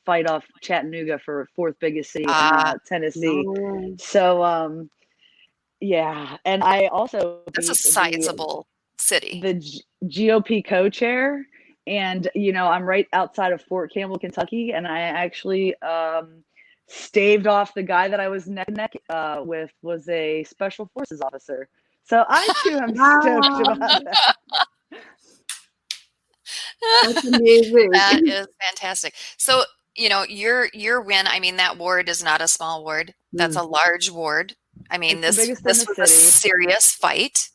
fight off Chattanooga for 4th biggest city in Tennessee. No. So, yeah, and I also that's a sizable city. The GOP co-chair, and you know, I'm right outside of Fort Campbell, Kentucky, and I actually staved off the guy that I was neck and neck with was a special forces officer. So I too am stoked about that. That's amazing. That is fantastic. So, you know, your win, I mean, that ward is not a small ward. That's a large ward. I mean, this was a serious fight.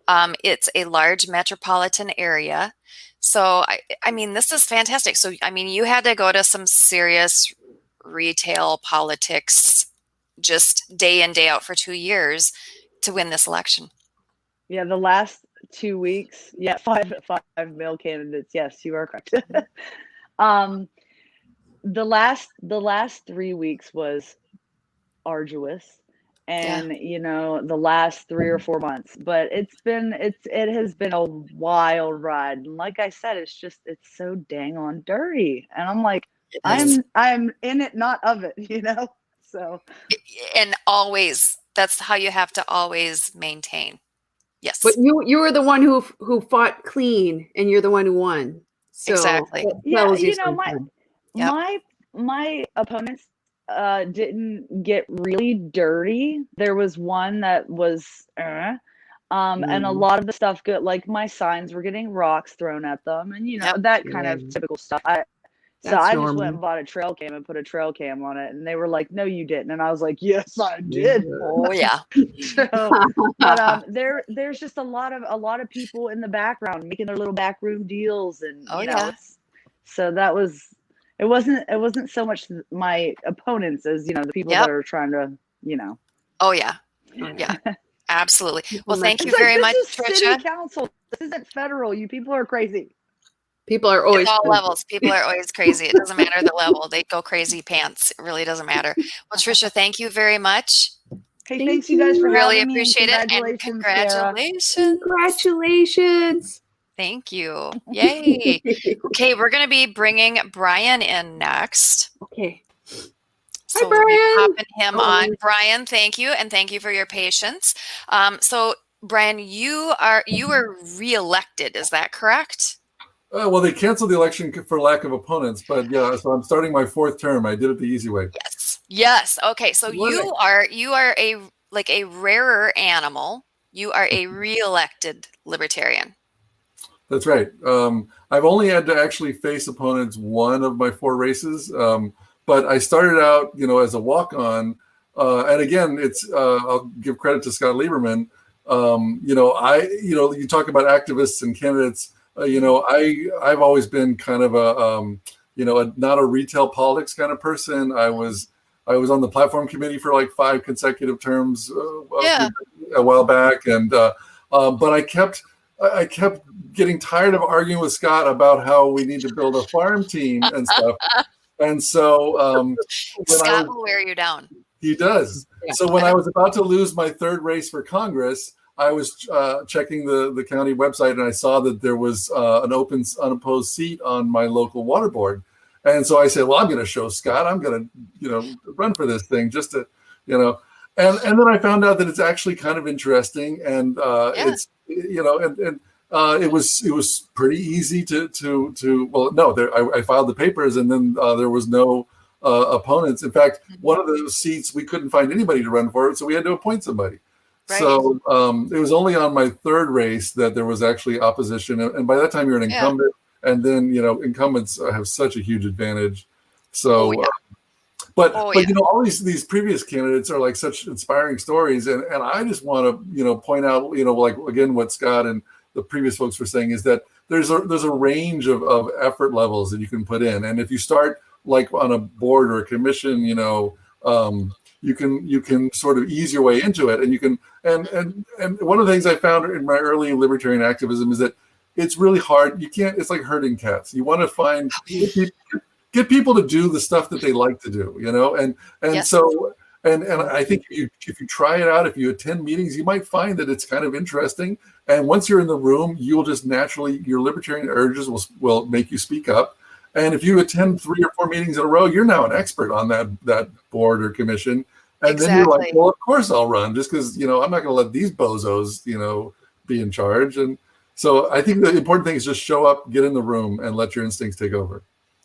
It's a large metropolitan area. So, I mean, this is fantastic. So, I mean, you had to go to some serious retail politics just day in, day out for 2 years to win this election. Yeah, the last 2 weeks. Yeah, five male candidates. Yes, you are correct. The last 3 weeks was arduous. And you know, the last 3 or 4 months, but it has been a wild ride. And like I said, it's so dang on dirty. And I'm like, I'm in it, not of it, you know? So, and always, that's how you have to always maintain. Yes. But you were the one who fought clean, and you're the one who won. So exactly. Yeah, you know, my opponents didn't get really dirty. There was one that was and a lot of the stuff good, like my signs were getting rocks thrown at them, and you know, that kind of typical stuff. I just went and bought a trail cam and put a trail cam on it, and they were like, no, you didn't. And I was like, yes, I did. Oh yeah. But there's just a lot of people in the background making their little backroom deals, and you know, so that was. It wasn't so much my opponents as, you know, the people that are trying to, you know. Oh yeah, yeah, absolutely. Well, thank you very much, Tricia. City council. This isn't federal. You people are crazy. People are always at all levels. People are always crazy. It doesn't matter the level. They go crazy pants. It really doesn't matter. Well, Tricia, thank you very much. Hey, thanks you guys for really having appreciate me. it, and congratulations. Congratulations. Thank you. Yay. Okay, we're going to be bringing Brian in next. Okay. So hi, Brian. We'll be popping him on. Brian, thank you, and thank you for your patience. So, Brian, you were reelected. Is that correct? Well, they canceled the election for lack of opponents, but yeah, so I'm starting my 4th term. I did it the easy way. Yes. Okay, so you are a rarer animal. You are a reelected Libertarian. That's right. I've only had to actually face opponents one of my 4 races. but I started out, as a walk-on. And again, I'll give credit to Scott Lieberman. You talk about activists and candidates. I've always been kind of not a retail politics kind of person. I was on the platform committee for like 5 consecutive terms a while back, and but I kept getting tired of arguing with Scott about how we need to build a farm team and stuff. And so Scott will wear you down. He does. Yeah. So when I was about to lose my 3rd race for Congress, I was checking the county website, and I saw that there was an open unopposed seat on my local water board. And so I said, well, I'm going to show Scott. I'm going to, run for this thing just to, and then I found out that it's actually kind of interesting, and it's, it was pretty easy I filed the papers, and then there was no opponents. In fact, one of the seats we couldn't find anybody to run for it, so we had to appoint somebody. Right. So it was only on my 3rd race that there was actually opposition, and by that time you're an incumbent, and then incumbents have such a huge advantage. So, but all these previous candidates are like such inspiring stories, and I just want to point out like again what Scott and the previous folks were saying is that there's a range of effort levels that you can put in, and if you start like on a board or a commission, you can sort of ease your way into it, and you can and one of the things I found in my early libertarian activism is that it's really hard. It's like herding cats. You want to find get people to do the stuff that they like to do, so I think if you try it out, if you attend meetings, you might find that it's kind of interesting. And once you're in the room, you'll just naturally, your libertarian urges will make you speak up. And if you attend 3 or 4 meetings in a row, you're now an expert on that board or commission. And then you're like, well, of course I'll run, just because, I'm not going to let these bozos, be in charge. And so I think the important thing is just show up, get in the room, and let your instincts take over.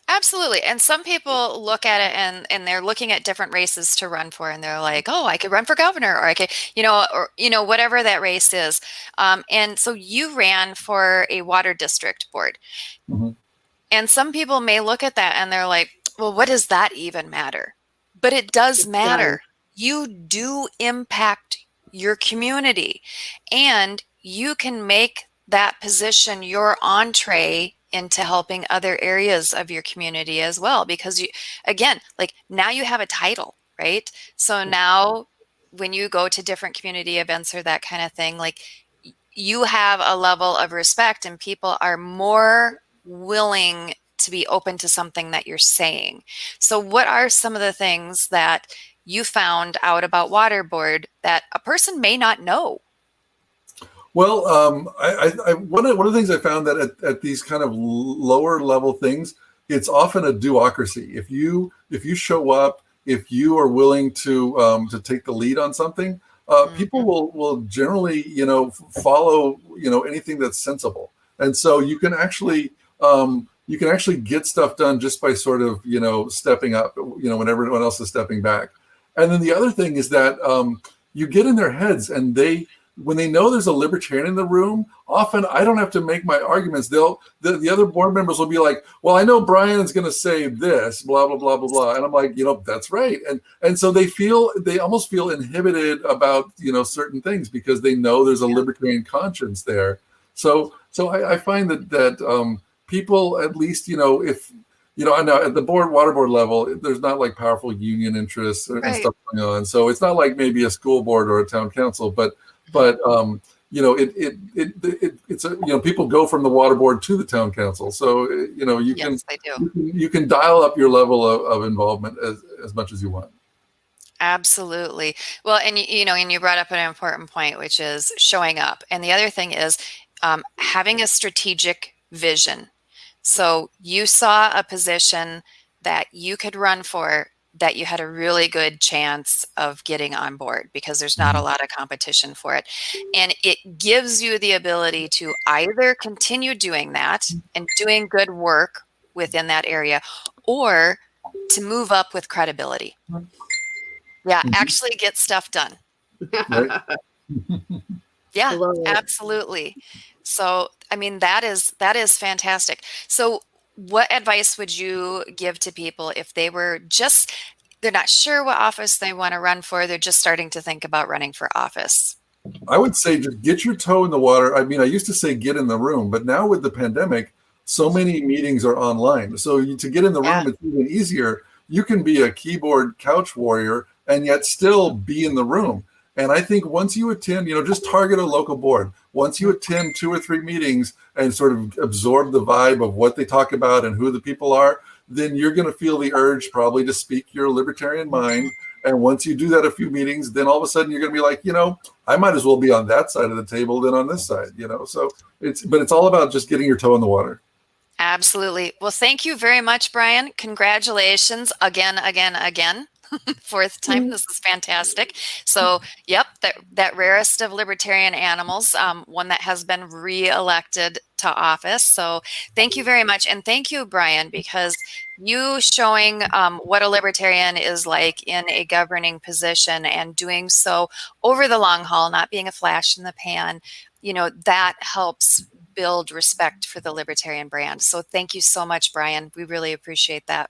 Absolutely. And some people look at it and they're looking at different races to run for, and they're like, oh, I could run for governor, or I could, whatever that race is. And so you ran for a water district board. Mm-hmm. And some people may look at that and they're like, well, what does that even matter? But it does matter. You do impact your community, and you can make that position your entree into helping other areas of your community as well, because now you have a title, right? So now when you go to different community events or that kind of thing, like you have a level of respect, and people are more willing to be open to something that you're saying. So what are some of the things that you found out about water board that a person may not know? Well, one of the things I found that at these kind of lower level things, it's often a do-ocracy. If you show up, if you are willing to take the lead on something, people will generally follow anything that's sensible, and so you can actually get stuff done just by sort of stepping up when everyone else is stepping back. And then the other thing is that you get in their heads, and when they know there's a libertarian in the room, often I don't have to make my arguments. The other board members will be like, well, I know Brian's going to say this, blah, blah, blah, blah, blah. And I'm like, that's right. And so they almost feel inhibited about, certain things because they know there's a libertarian conscience there. So I find that people, at least, if, I know at the water board level, there's not like powerful union interests and stuff going on. So it's not like maybe a school board or a town council, but it's people go from the water board to the town council. So, you can dial up your level of involvement as much as you want. Absolutely. Well, and you brought up an important point, which is showing up. And the other thing is having a strategic vision. So you saw a position that you could run for, that you had a really good chance of getting on board, because there's not a lot of competition for it. And it gives you the ability to either continue doing that and doing good work within that area, or to move up with credibility. Yeah, actually get stuff done. Yeah, absolutely. So, I mean, that is fantastic. So what advice would you give to people if they were they're not sure what office they want to run for, they're just starting to think about running for office? I would say just get your toe in the water. I mean, I used to say get in the room, but now with the pandemic, so many meetings are online. So to get in the room, it's even easier. You can be a keyboard couch warrior and yet still be in the room. And I think once you attend, just target a local board. Once you attend 2 or 3 meetings and sort of absorb the vibe of what they talk about and who the people are, then you're going to feel the urge probably to speak your libertarian mind. And once you do that a few meetings, then all of a sudden you're going to be like, I might as well be on that side of the table than on this side, So it's all about just getting your toe in the water. Absolutely. Well, thank you very much, Brian. Congratulations again. 4th time. This is fantastic. So, yep, that rarest of libertarian animals, one that has been re-elected to office. So thank you very much. And thank you, Brian, because you showing what a libertarian is like in a governing position and doing so over the long haul, not being a flash in the pan, that helps build respect for the libertarian brand. So thank you so much, Brian. We really appreciate that.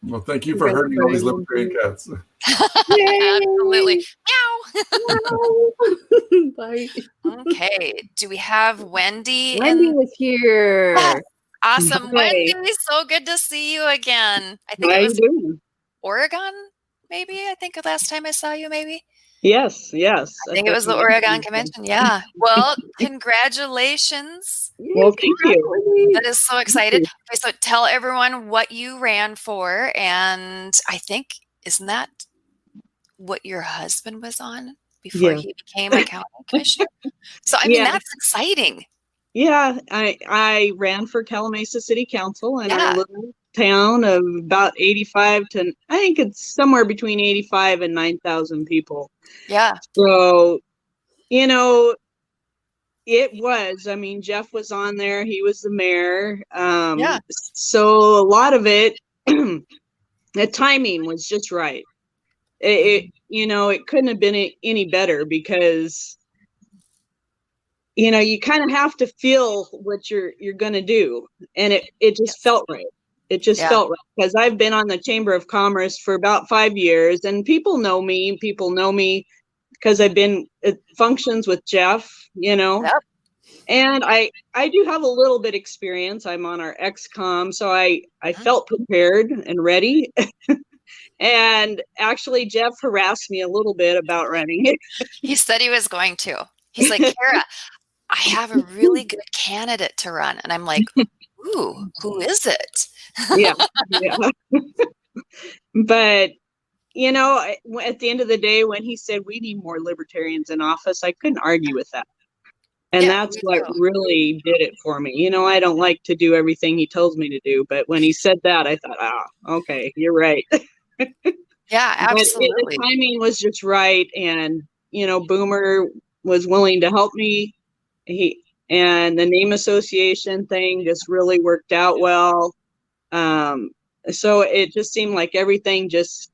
Well, thank you for hurting all these libertarian cats. Absolutely. Meow. Bye. Okay. Do we have Wendy? Wendy was here. Yes. Awesome. Hey. Wendy, so good to see you again. I think it was Oregon, maybe. I think the last time I saw you, maybe. Yes. I think it was the Oregon Convention. Yeah. Well, congratulations. Well, thank you. That is so excited. Okay, so tell everyone what you ran for. And I think, isn't that what your husband was on before he became a county commissioner? So, I mean, that's exciting. Yeah. I ran for Calamasa City Council in a little town of about 85 to, I think it's somewhere between 85 and 9,000 people. Yeah. So, it was, Jeff was on there. He was the mayor. So a lot of it, the timing was just right. It couldn't have been any better because, you kind of have to feel what you're going to do. And it just felt right. It just felt right because I've been on the Chamber of Commerce for about 5 years and people know me because I've been at functions with Jeff, and I do have a little bit experience. I'm on our XCOM, so I felt prepared and ready. And actually Jeff harassed me a little bit about running. He said he was going to. He's like, Cara, I have a really good candidate to run. And I'm like, ooh, who is it? Yeah. But at the end of the day, when he said we need more libertarians in office, I couldn't argue with that. And that's what really did it for me. I don't like to do everything he tells me to do, but when he said that, I thought, okay, you're right. Yeah, absolutely. The timing was just right. And, Boomer was willing to help me. And the name association thing just really worked out well. So it just seemed like everything just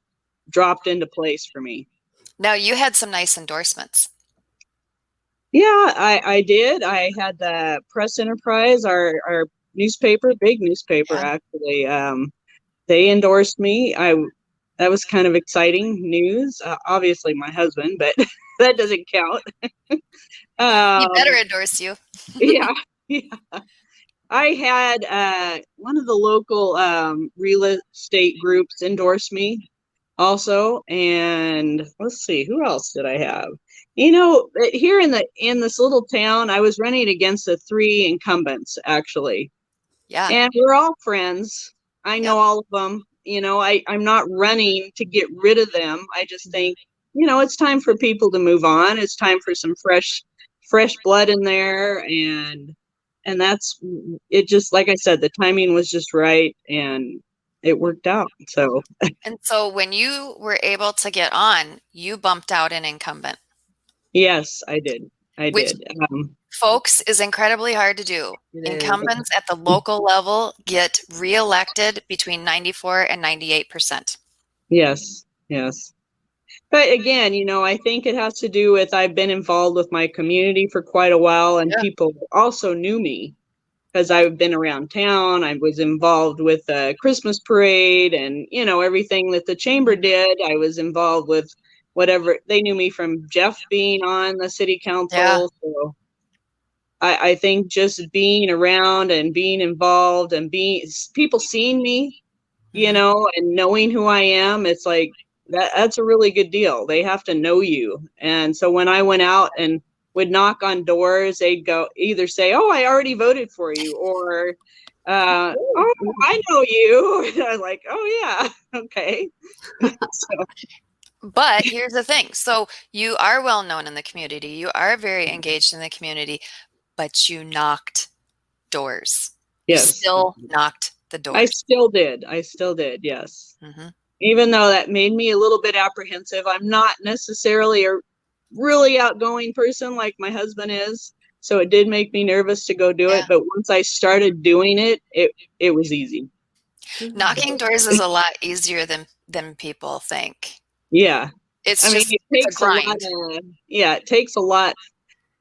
dropped into place for me. Now you had some nice endorsements. Yeah, I did. I had the Press Enterprise, our newspaper, big newspaper, actually. They endorsed me. That was kind of exciting news. Obviously my husband, but that doesn't count. He better endorse you. Yeah. I had one of the local real estate groups endorse me also, and let's see, who else did I have? Here in this little town, I was running against the 3 incumbents actually. Yeah. And we're all friends. I know all of them. I'm not running to get rid of them. I just think, it's time for people to move on. It's time for some fresh blood in there, and that's it. Just like I said, the timing was just right and it worked out. So and so when you were able to get on, you bumped out an incumbent. Yes, I did. Which, folks, is incredibly hard to do. Incumbents at the local level get reelected between 94 and 98%. Yes. But again, I think it has to do with I've been involved with my community for quite a while, and people also knew me. because I've been around town. I was involved with the Christmas parade and, you know, everything that the chamber did. I was involved with whatever. They knew me from Jeff being on the city council. Yeah. So I think just being around and being involved and people seeing me, you know, and knowing who I am, it's like that's a really good deal. They have to know you. And so when I went out and would knock on doors, they'd go either say, "Oh, I already voted for you," or "Oh, I know you." And I was like, "Oh yeah, okay." So. But here's the thing. So you are well known in the community. You are very engaged in the community, but you knocked doors. Yes. You still knocked the doors. I still did. Yes. Mm-hmm. Even though that made me a little bit apprehensive. I'm not necessarily a really outgoing person like my husband is. So it did make me nervous to go do it. But once I started doing it, it was easy. Knocking doors is a lot easier than people think. Yeah. It takes a grind. It takes a lot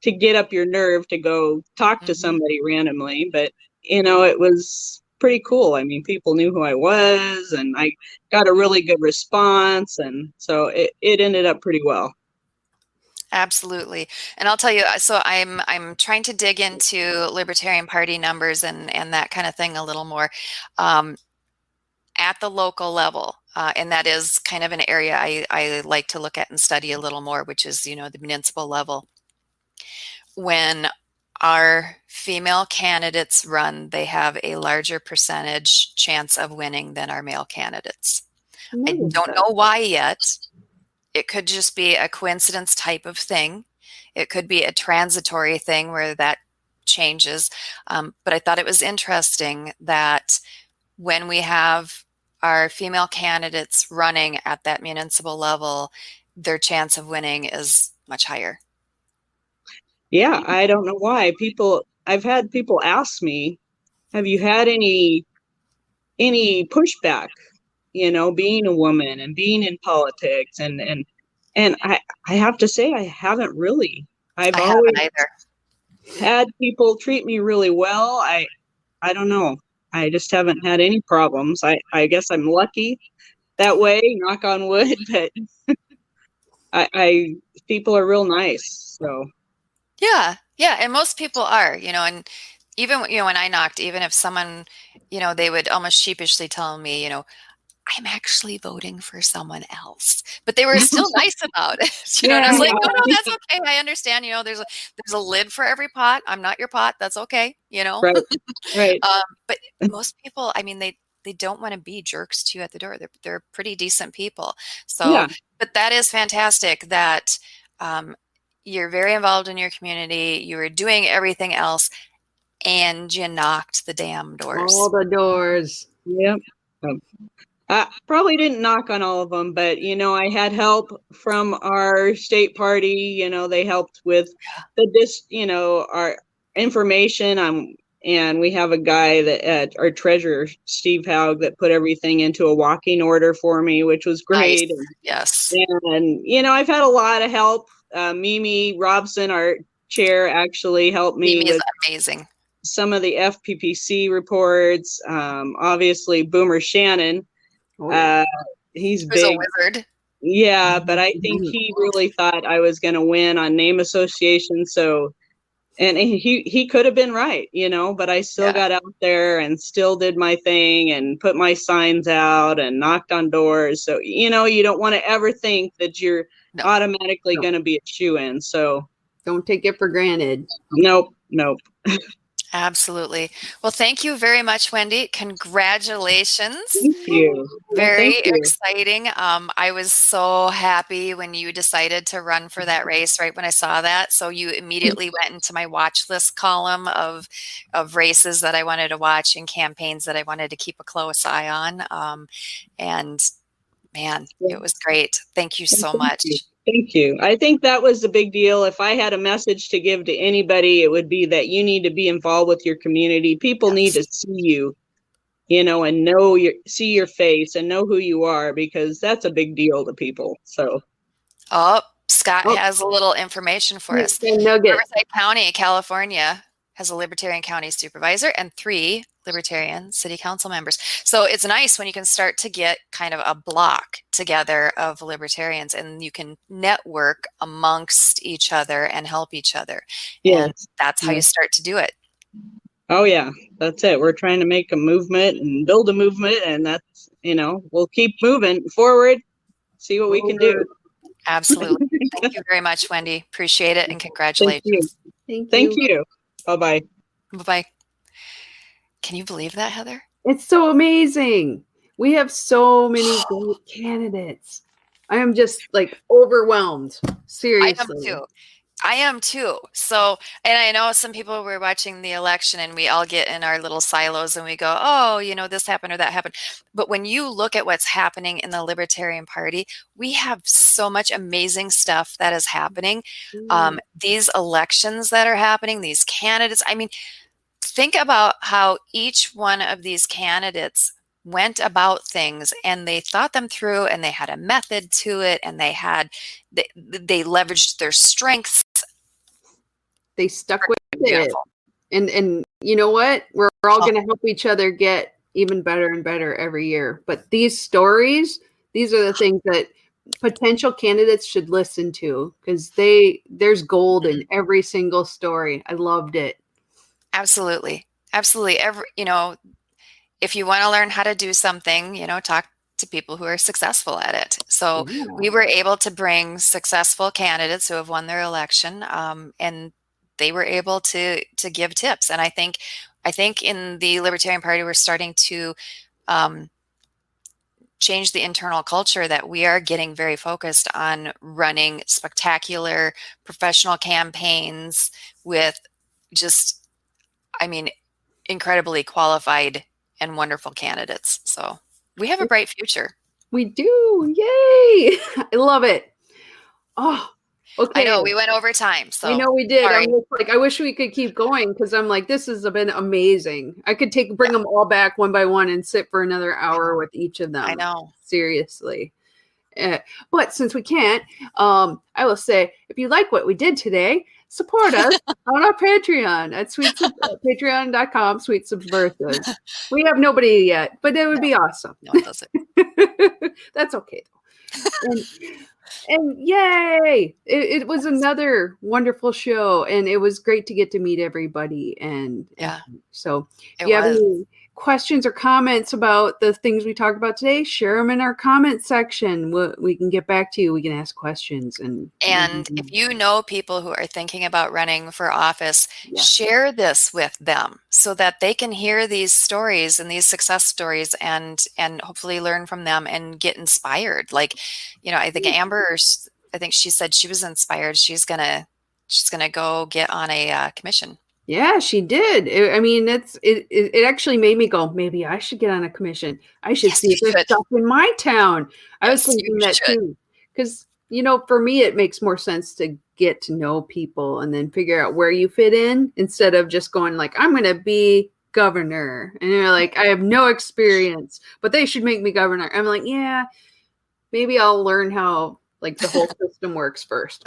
to get up your nerve to go talk to somebody randomly. But, you know, it was pretty cool. I mean, people knew who I was and I got a really good response. And so it ended up pretty well. Absolutely. And I'll tell you, so I'm trying to dig into Libertarian Party numbers and that kind of thing a little more at the local level. And that is kind of an area I like to look at and study a little more, which is, you know, the municipal level. When our female candidates run, they have a larger percentage chance of winning than our male candidates. I don't know why yet. It could just be a coincidence type of thing. It could be a transitory thing where that changes. But I thought it was interesting that when we have our female candidates running at that municipal level, their chance of winning is much higher. Yeah, I don't know why. I've had people ask me, have you had any pushback, you know, being a woman and being in politics and I have to say I haven't really. I always had people treat me really well. I don't know. I just haven't had any problems. I guess I'm lucky that way, knock on wood, but people are real nice. So yeah, and most people are, you know, and even, you know, when I knocked, even if someone, you know, they would almost sheepishly tell me, you know, I'm actually voting for someone else, but they were still nice about it. You know, and I was like, no, that's okay. I understand. You know, there's a lid for every pot. I'm not your pot. That's okay. You know, right. But most people, I mean, they don't want to be jerks to you at the door. They're pretty decent people. So, but that is fantastic that you're very involved in your community. You were doing everything else, and you knocked the damn doors. All the doors. Yep. I probably didn't knock on all of them, but, you know, I had help from our state party. You know, they helped with our information. And we have a guy our treasurer, Steve Haug, that put everything into a walking order for me, which was great. Nice. Yes. And, you know, I've had a lot of help. Mimi Robson, our chair, actually helped me. Mimi is amazing. Some of the FPPC reports. Obviously, Boomer Shannon. He's big. A wizard. Yeah, but I think he really thought I was going to win on name association. So, and he could have been right, you know, but I still got out there and still did my thing and put my signs out and knocked on doors. So, you know, you don't want to ever think that you're automatically going to be a shoo-in. So don't take it for granted. Nope. Absolutely. Well, thank you very much, Wendy. Congratulations. Thank you. Very exciting. I was so happy when you decided to run for that race right when I saw that. So you immediately went into my watch list column of races that I wanted to watch and campaigns that I wanted to keep a close eye on. And man, it was great. Thank you so much. Thank you. I think that was a big deal. If I had a message to give to anybody, it would be that you need to be involved with your community. People need to see you, you know, and see your face and know who you are, because that's a big deal to people. So, Scott has a little information for us. Riverside County, California. has a Libertarian county supervisor and 3 Libertarian city council members. So it's nice when you can start to get kind of a block together of Libertarians, and you can network amongst each other and help each other. Yes. And that's how you start to do it. Oh yeah, that's it. We're trying to make a movement and build a movement, and that's, we'll keep moving forward, see what we can do. Absolutely. Thank you very much, Wendy. Appreciate it, and congratulations. Thank you. Bye-bye. Bye-bye. Can you believe that, Heather? It's so amazing. We have so many great candidates. I am just like overwhelmed. Seriously. I am too. So, and I know some people were watching the election and we all get in our little silos and we go, oh, this happened or that happened. But when you look at what's happening in the Libertarian Party, we have so much amazing stuff that is happening. These elections that are happening, these candidates, I mean, think about how each one of these candidates went about things and they thought them through and they had a method to it and they leveraged their strengths. They stuck with it. And you know what? We're all going to help each other get even better and better every year. But these stories, these are the things that potential candidates should listen to, because there's gold in every single story. I loved it. Absolutely. Absolutely. If you want to learn how to do something, talk to people who are successful at it. So we were able to bring successful candidates who have won their election, and they were able to give tips. And I think in the Libertarian Party, we're starting to change the internal culture, that we are getting very focused on running spectacular professional campaigns with just, incredibly qualified and wonderful candidates. So we have a bright future. We do. Yay. I love it. Oh, okay. I know we went over time. So I know we did. I'm just like, I wish we could keep going, because I'm like, this has been amazing. I could bring them all back one by one and sit for another hour with each of them. I know. Seriously. But since we can't, I will say, if you like what we did today, support us on our Patreon at patreon.com, Sweet Subversives. We have nobody yet, but it would be awesome. No, it doesn't. That's okay though. And yay! It was another wonderful show, and it was great to get to meet everybody. And so if you have any questions or comments about the things we talked about today, share them in our comment section. We can get back to you. We can ask questions. And if you know people who are thinking about running for office, share this with them so that they can hear these stories and these success stories and hopefully learn from them and get inspired. Like, I think Amber, I think she said she was inspired. She's gonna go get on a commission. Yeah, she did. It actually made me go, maybe I should get on a commission. I should see if there's stuff in my town. I was thinking that too. Because, for me, it makes more sense to get to know people and then figure out where you fit in, instead of just going like, I'm going to be governor. And you're like, I have no experience, but they should make me governor. I'm like, yeah, maybe I'll learn how like the whole system works first.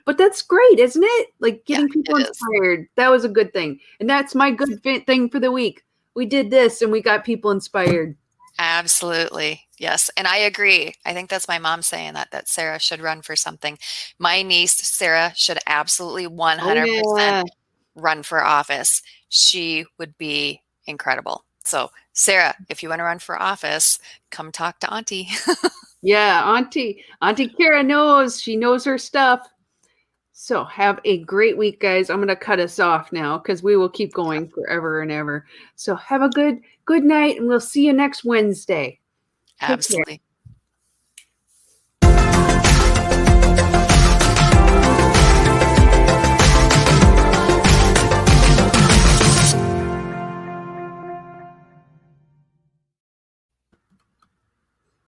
But that's great, isn't it? Like getting people inspired. That was a good thing. And that's my good thing for the week. We did this and we got people inspired. Absolutely. Yes. And I agree. I think that's my mom saying that Sarah should run for something. My niece, Sarah, should absolutely 100% run for office. She would be incredible. So Sarah, if you want to run for office, come talk to Auntie. Yeah, Auntie Kara knows. She knows her stuff. So have a great week, guys. I'm going to cut us off now because we will keep going forever and ever. So have a good night, and we'll see you next Wednesday. Absolutely.